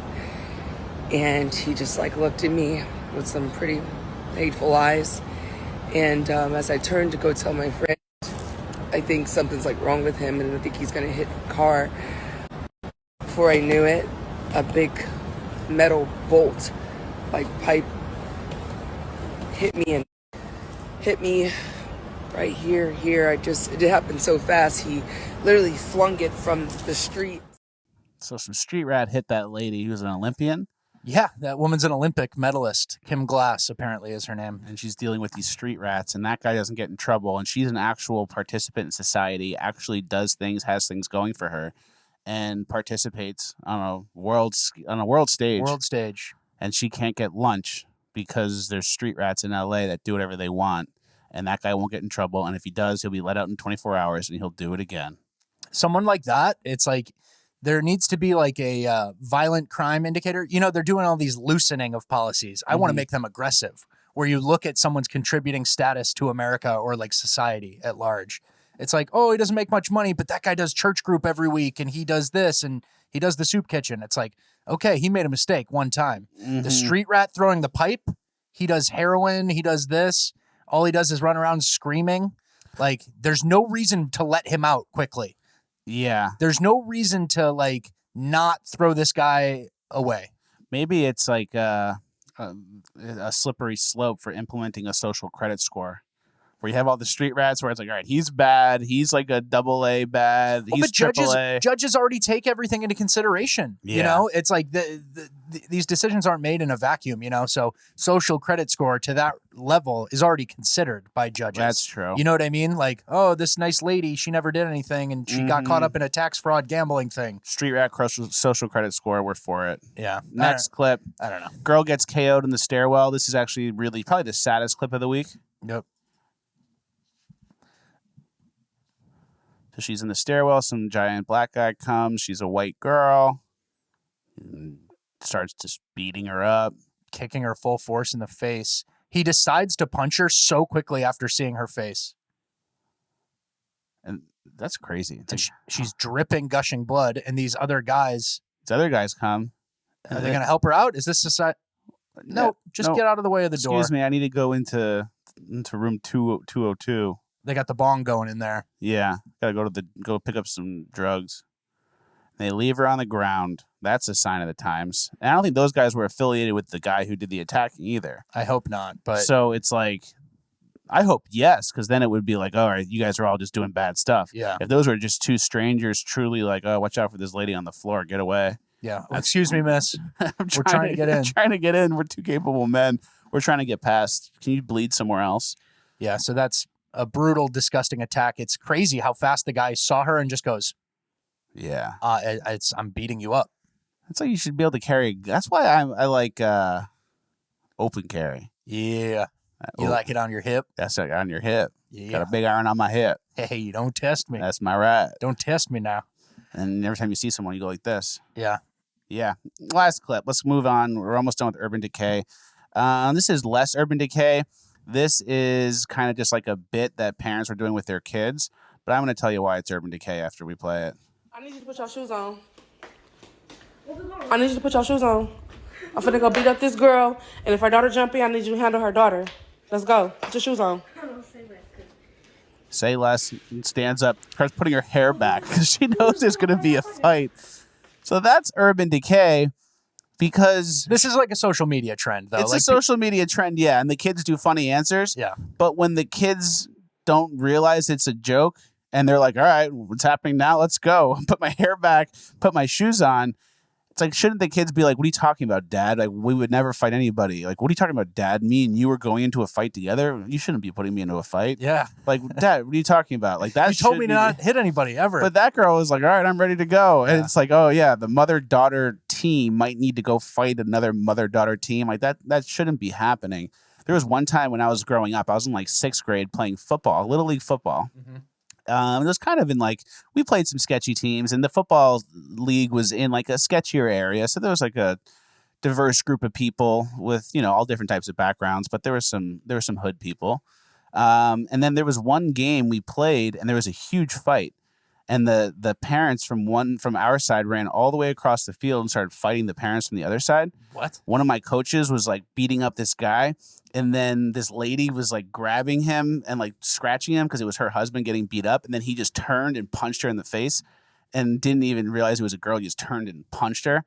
and he just looked at me with some pretty hateful eyes. And as I turned to go tell my friend, I think something's wrong with him and I think he's gonna hit the car. Before I knew it, a big metal bolt pipe hit me right here. It happened so fast. He literally flung it from the street. So some street rat hit that lady who's an Olympian. Yeah, that woman's an Olympic medalist. Kim Glass apparently is her name. And she's dealing with these street rats, and that guy doesn't get in trouble. And she's an actual participant in society, actually does things, has things going for her. and participates on a world stage. World stage. And she can't get lunch because there's street rats in LA that do whatever they want. And that guy won't get in trouble. And if he does, he'll be let out in 24 hours and he'll do it again. Someone like that, it's like there needs to be like a violent crime indicator. You know, they're doing all these loosening of policies. I want to make them aggressive, where you look at someone's contributing status to America or like society at large. It's like, oh, he doesn't make much money, but that guy does church group every week and he does this and he does the soup kitchen. It's like, okay, he made a mistake one time. The street rat throwing the pipe, he does heroin, he does this. All he does is run around screaming. Like, there's no reason to let him out quickly. Yeah. There's no reason to, like, not throw this guy away. Maybe it's like a slippery slope for implementing a social credit score. Where you have all the street rats where it's like, all right, he's bad. He's like a AA bad. He's AAA. Judges already take everything into consideration. Yeah. You know, it's like these decisions aren't made in a vacuum, you know, so social credit score to that level is already considered by judges. That's true. You know what I mean? Like, oh, this nice lady, she never did anything and she got caught up in a tax fraud gambling thing. Street rat social credit score, we're for it. Yeah. Next clip. I don't know. Girl gets KO'd in the stairwell. This is actually probably the saddest clip of the week. Yep. So she's in the stairwell. Some giant black guy comes. She's a white girl. And starts just beating her up. Kicking her full force in the face. He decides to punch her so quickly after seeing her face. And that's crazy. She's dripping, gushing blood. And these other guys come. Are they going to help her out? Is this society? No, just get out of the way of the door. Excuse me. I need to go into room 202. They got the bong going in there. Yeah. Gotta go pick up some drugs. They leave her on the ground. That's a sign of the times. And I don't think those guys were affiliated with the guy who did the attacking either. I hope not. But so it's like, I hope yes, because then it would be like, all right, you guys are all just doing bad stuff. Yeah. If those were just two strangers truly like, oh, watch out for this lady on the floor, get away. Yeah. Excuse me, miss. We're trying to get in. Trying to get in. We're two capable men. We're trying to get past. Can you bleed somewhere else? Yeah. So that's a brutal, disgusting attack. It's crazy how fast the guy saw her and just goes, yeah, I'm beating you up. It's like you should be able to carry. That's why I like open carry. Yeah. You like it on your hip? That's like on your hip. Yeah. Got a big iron on my hip. Hey, you don't test me. That's my right. Don't test me now. And every time you see someone, you go like this. Yeah. Yeah. Last clip. Let's move on. We're almost done with Urban Decay. This is less Urban Decay. This is kind of just like a bit that parents are doing with their kids. But I'm going to tell you why it's Urban Decay after we play it. I need you to put your shoes on. I need you to put your shoes on. I'm finna go beat up this girl. And if her daughter jump in, I need you to handle her daughter. Let's go. Put your shoes on. Say less. Stands up. Starts putting her hair back because she knows there's going to be a fight. So that's Urban Decay. Because this is like a social media trend, though. It's like a social media trend, yeah. And the kids do funny answers. Yeah. But when the kids don't realize it's a joke and they're like, all right, what's happening now? Let's go. Put my hair back, put my shoes on. It's like, shouldn't the kids be like, what are you talking about, Dad? Like, we would never fight anybody. Like, what are you talking about, Dad? Me and you were going into a fight together. You shouldn't be putting me into a fight. Yeah. Like, Dad, what are you talking about? Like, that you told me to not hit anybody ever. But that girl was like, all right, I'm ready to go. And it's like, oh, yeah, the mother-daughter team might need to go fight another mother-daughter team. Like, that shouldn't be happening. There was one time when I was growing up, I was in like 6th grade playing football, Little League football. Mm-hmm. It was kind of in like, we played some sketchy teams and the football league was in like a sketchier area. So there was like a diverse group of people with, you know, all different types of backgrounds, but there were some hood people. And then there was one game we played and there was a huge fight. And the parents from our side ran all the way across the field and started fighting the parents from the other side. What? One of my coaches was like beating up this guy. And then this lady was like grabbing him and like scratching him because it was her husband getting beat up. And then he just turned and punched her in the face and didn't even realize it was a girl. He just turned and punched her.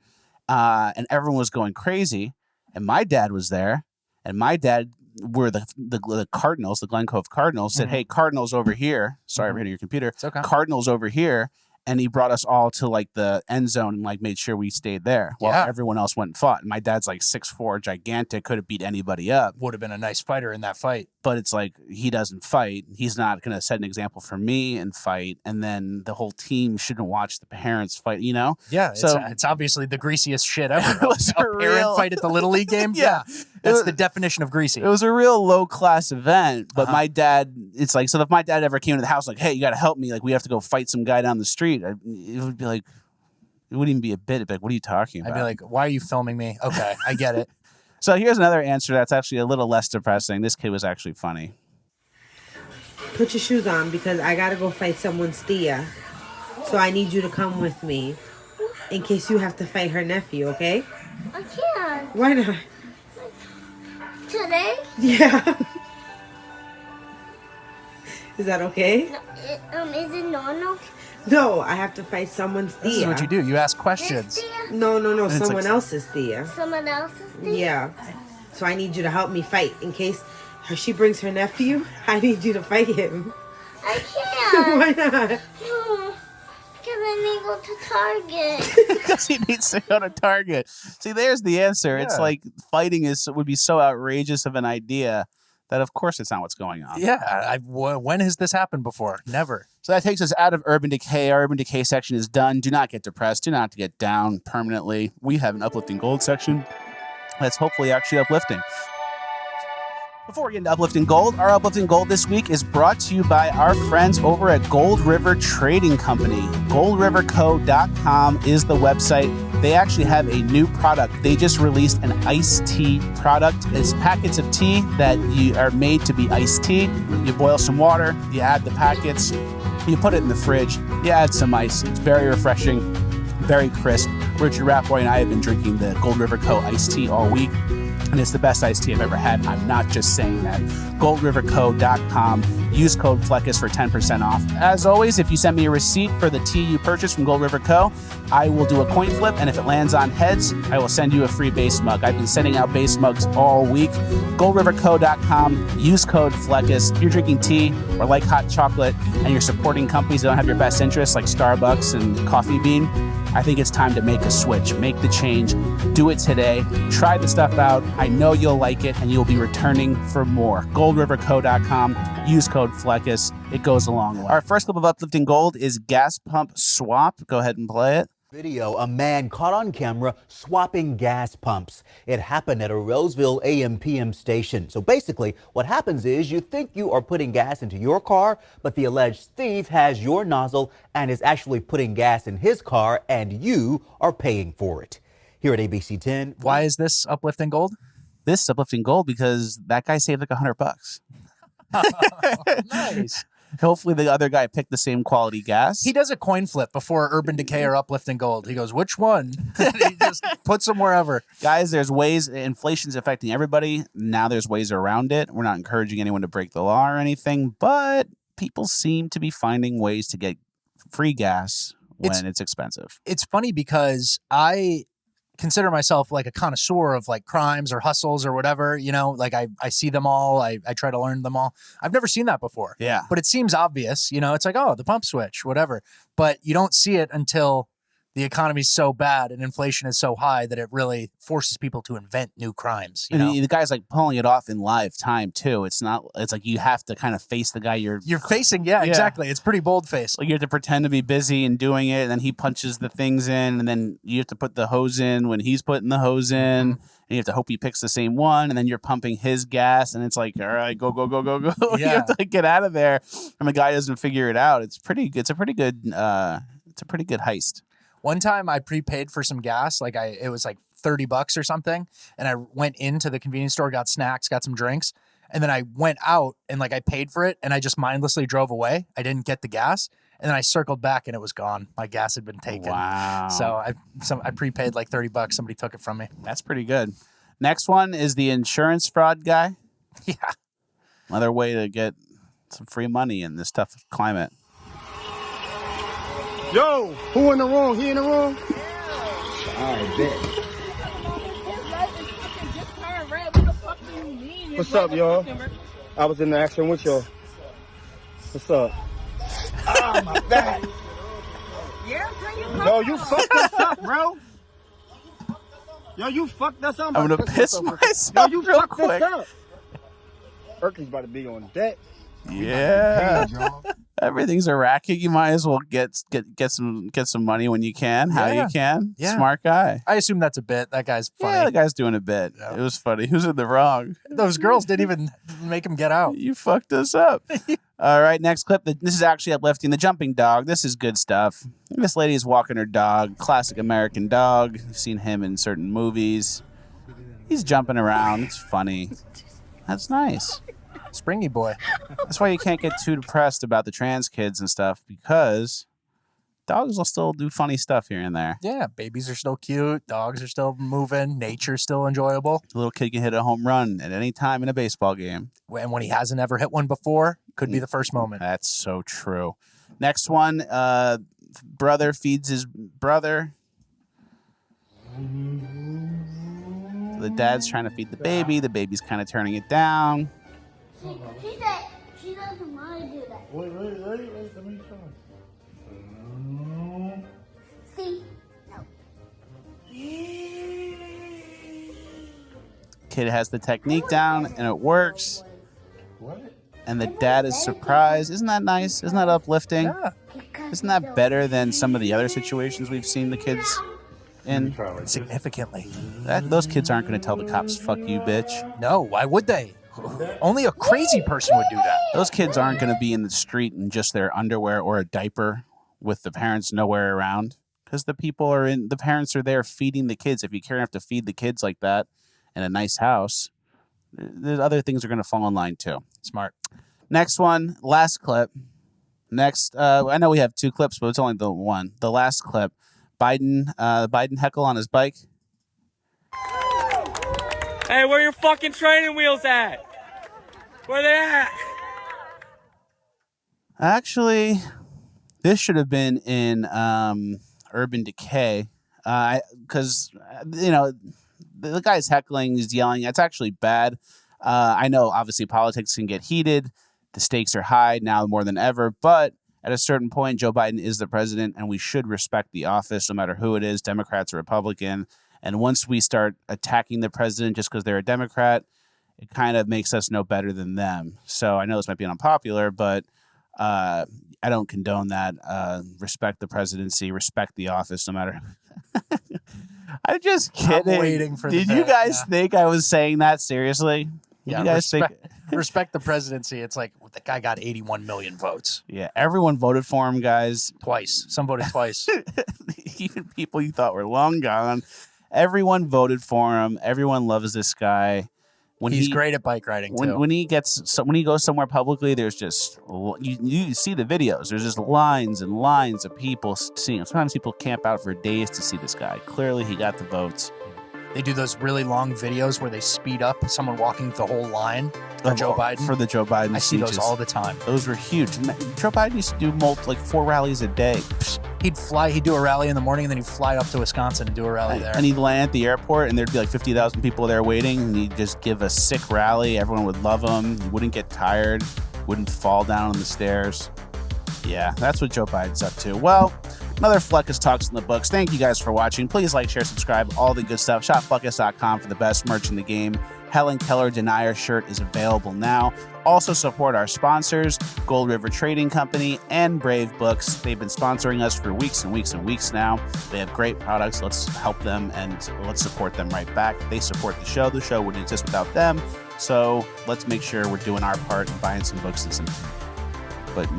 And everyone was going crazy. And my dad was there. And my dad were the Cardinals, the Glen Cove Cardinals, said, hey, Cardinals over here. Sorry, I'm hitting your computer. It's okay. Cardinals over here. and he brought us all to like the end zone and like made sure we stayed there while everyone else went and fought. And my dad's like 6'4", gigantic, could have beat anybody up. Would have been a nice fighter in that fight. But it's like, he doesn't fight. He's not going to set an example for me and fight. And then the whole team shouldn't watch the parents fight, you know? Yeah, So it's obviously the greasiest shit ever. it was a parent fight at the Little League game? Yeah. That's the definition of greasy. It was a real low-class event, but my dad, it's like, so if my dad ever came to the house like, hey, you got to help me, like, we have to go fight some guy down the street, it would be like, it wouldn't even be a bit. It'd be like, what are you talking about? I'd be like, why are you filming me? Okay, I get it. So here's another answer that's actually a little less depressing. This kid was actually funny. Put your shoes on because I got to go fight someone's Thea. So I need you to come with me in case you have to fight her nephew, okay? I can't. Why not? Today? Yeah. Is that okay? No, is it no? No, I have to fight someone's Thea. This is what you do. You ask questions. No. And it's Someone like- else's Thea. Someone else's Thea? Yeah. So I need you to help me fight in case she brings her nephew. I need you to fight him. I can't. Why not? Because I need to go to Target. Because he needs to go to Target. See, there's the answer. It's like fighting would be so outrageous of an idea that of course it's not what's going on. Yeah, when has this happened before? Never. So that takes us out of Urban Decay. Our Urban Decay section is done. Do not get depressed. Do not get down permanently. We have an Uplifting Gold section that's hopefully actually uplifting. Before we get into Uplifting Gold, our Uplifting Gold this week is brought to you by our friends over at Gold River Trading Company. GoldRiverCo.com is the website. They actually have a new product. They just released an iced tea product. It's packets of tea that are made to be iced tea. You boil some water, you add the packets, you put it in the fridge, you add some ice. It's very refreshing, very crisp. Richard Rapport and I have been drinking the Gold River Co. iced tea all week, and it's the best iced tea I've ever had. I'm not just saying that. GoldRiverCo.com. Use code Fleccas for 10% off. As always, if you send me a receipt for the tea you purchased from Gold River Co., I will do a coin flip, and if it lands on heads, I will send you a free base mug. I've been sending out base mugs all week. GoldRiverCo.com. Use code Fleccas. If you're drinking tea or like hot chocolate and you're supporting companies that don't have your best interests like Starbucks and Coffee Bean, I think it's time to make a switch. Make the change. Do it today. Try the stuff out. I know you'll like it, and you'll be returning for more. GoldRiverCo.com. Use code Fleccas. It goes a long way. Our first clip of Uplifting Gold is Gas Pump Swap. Go ahead and play it. Video, a man caught on camera swapping gas pumps. It happened at a Roseville AM/PM station. So basically, what happens is you think you are putting gas into your car, but the alleged thief has your nozzle and is actually putting gas in his car, and you are paying for it. Here at ABC 10. Why is this Uplifting Gold? This is Uplifting Gold because that guy saved like $100. Nice. Hopefully the other guy picked the same quality gas. He does a coin flip before Urban Decay or Uplifting Gold. He goes, which one? And he just puts them wherever. Guys, there's ways. Inflation's affecting everybody. Now there's ways around it. We're not encouraging anyone to break the law or anything, but people seem to be finding ways to get free gas when it's expensive. It's funny because I consider myself like a connoisseur of like crimes or hustles or whatever, you know, like I see them all. I try to learn them all. I've never seen that before. Yeah. But it seems obvious, you know, it's like, oh, the pump switch, whatever. But you don't see it until the economy's so bad and inflation is so high that it really forces people to invent new crimes. You know? The guy's like pulling it off in live time too. It's like you have to kind of face the guy you're facing. Yeah, exactly. It's pretty bold face. Like you have to pretend to be busy and doing it, and then he punches the things in, and then you have to put the hose in when he's putting the hose in, and you have to hope he picks the same one, and then you're pumping his gas, and it's like, all right, go. Yeah. You have to like, get out of there, and the guy doesn't figure it out. It's a pretty good heist. One time I prepaid for some gas, it was like $30 or something. And I went into the convenience store, got snacks, got some drinks. And then I went out and I paid for it and I just mindlessly drove away. I didn't get the gas. And then I circled back and it was gone. My gas had been taken. Wow. So I prepaid like $30. Somebody took it from me. That's pretty good. Next one is the insurance fraud guy. Yeah. Another way to get some free money in this tough climate. Yo, who in the wrong? He in the wrong? I bet. What's up, y'all? I was in the action with y'all. What's up? Ah, my back. Yo, you fucked us up, bro. Yo, you fucked us up. I'm gonna piss myself Yo, you real fucked quick. us up. Perkins about to be on deck. Yeah. Everything's a racket. You might as well get some money when you can, how you can. Yeah. Smart guy. I assume that's a bit. That guy's funny. Yeah, the guy's doing a bit. It was funny. Who's in the wrong? Those girls didn't even make him get out. You fucked us up. All right, next clip. This is actually uplifting. The jumping dog. This is good stuff. This lady is walking her dog. Classic American dog. You've seen him in certain movies. He's jumping around. It's funny. That's nice. Springy boy. That's why you can't get too depressed about the trans kids and stuff, because dogs will still do funny stuff here and there. Yeah, babies are still cute. Dogs are still moving. Nature's still enjoyable. A little kid can hit a home run at any time in a baseball game. And when he hasn't ever hit one before, could be the first moment. That's so true. Next one, brother feeds his brother. The dad's trying to feed the baby. The baby's kind of turning it down. She said she doesn't want to do that. Wait, let me try. See? Kid has the technique down and it works. What? And the dad is surprised. Isn't that nice? Isn't that uplifting? Yeah. Isn't that better than some of the other situations we've seen the kids in? Significantly. Those kids aren't going to tell the cops, "Fuck you, bitch." No, why would they? Only a crazy person would do that. Those kids aren't going to be in the street in just their underwear or a diaper with the parents nowhere around, because the parents are there feeding the kids. If you care enough to feed the kids like that in a nice house, there's other things are going to fall in line too. Smart. Next one, last clip. Next, I know we have two clips, but it's only the one. The last clip, Biden heckle on his bike. Hey, where your fucking training wheels at? Where they at? Actually, this should have been in Urban Decay, because the guy's heckling, he's yelling. It's actually bad. I know, obviously, politics can get heated. The stakes are high now more than ever. But at a certain point, Joe Biden is the president, and we should respect the office, no matter who it is, Democrats or Republican. And once we start attacking the president just because they're a Democrat, it kind of makes us no better than them. So I know this might be unpopular, but I don't condone that. Respect the presidency, respect the office, no matter. I'm just kidding. I'm waiting for Did you guys think I was saying that seriously? Yeah, you guys respect the presidency. It's like the guy got 81 million votes. Yeah, everyone voted for him, guys. Twice. Some voted twice. Even people you thought were long gone. Everyone voted for him. Everyone loves this guy. He's great at bike riding too. When he goes somewhere publicly, there's just you see the videos. There's just lines and lines of people seeing him. Sometimes people camp out for days to see this guy. Clearly, he got the votes. They do those really long videos where they speed up someone walking the whole line for Joe Biden. For the Joe Biden I see speeches. those all the time. Those were huge. Joe Biden used to do 4 rallies a day. He'd do a rally in the morning, and then he'd fly up to Wisconsin and do a rally there. And he'd land at the airport, and there'd be 50,000 people there waiting, and he'd just give a sick rally. Everyone would love him. He wouldn't get tired, wouldn't fall down on the stairs. Yeah, that's what Joe Biden's up to. Well, another Fleccas Talks in the books. Thank you guys for watching. Please like, share, subscribe, all the good stuff. ShopFleccas.com for the best merch in the game. Helen Keller Denier shirt is available now. Also support our sponsors, Gold River Trading Company and Brave Books. They've been sponsoring us for weeks and weeks and weeks now. They have great products. Let's help them and let's support them right back. They support the show. The show wouldn't exist without them. So let's make sure we're doing our part and buying some books and some... But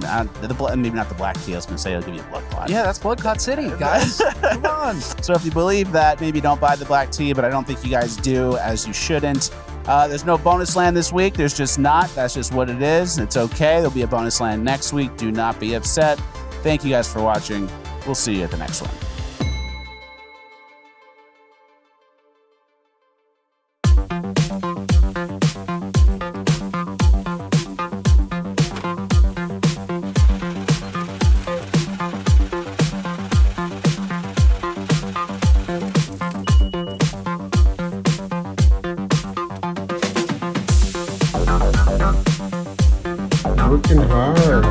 maybe not the black tea. I was going to say I'll give you a blood clot. Yeah, that's Blood Clot City, guys. Come on. So if you believe that, maybe don't buy the black tea, but I don't think you guys do, as you shouldn't. There's no bonus land this week. There's just not. That's just what it is. It's okay. There'll be a bonus land next week. Do not be upset. Thank you guys for watching. We'll see you at the next one. Working hard.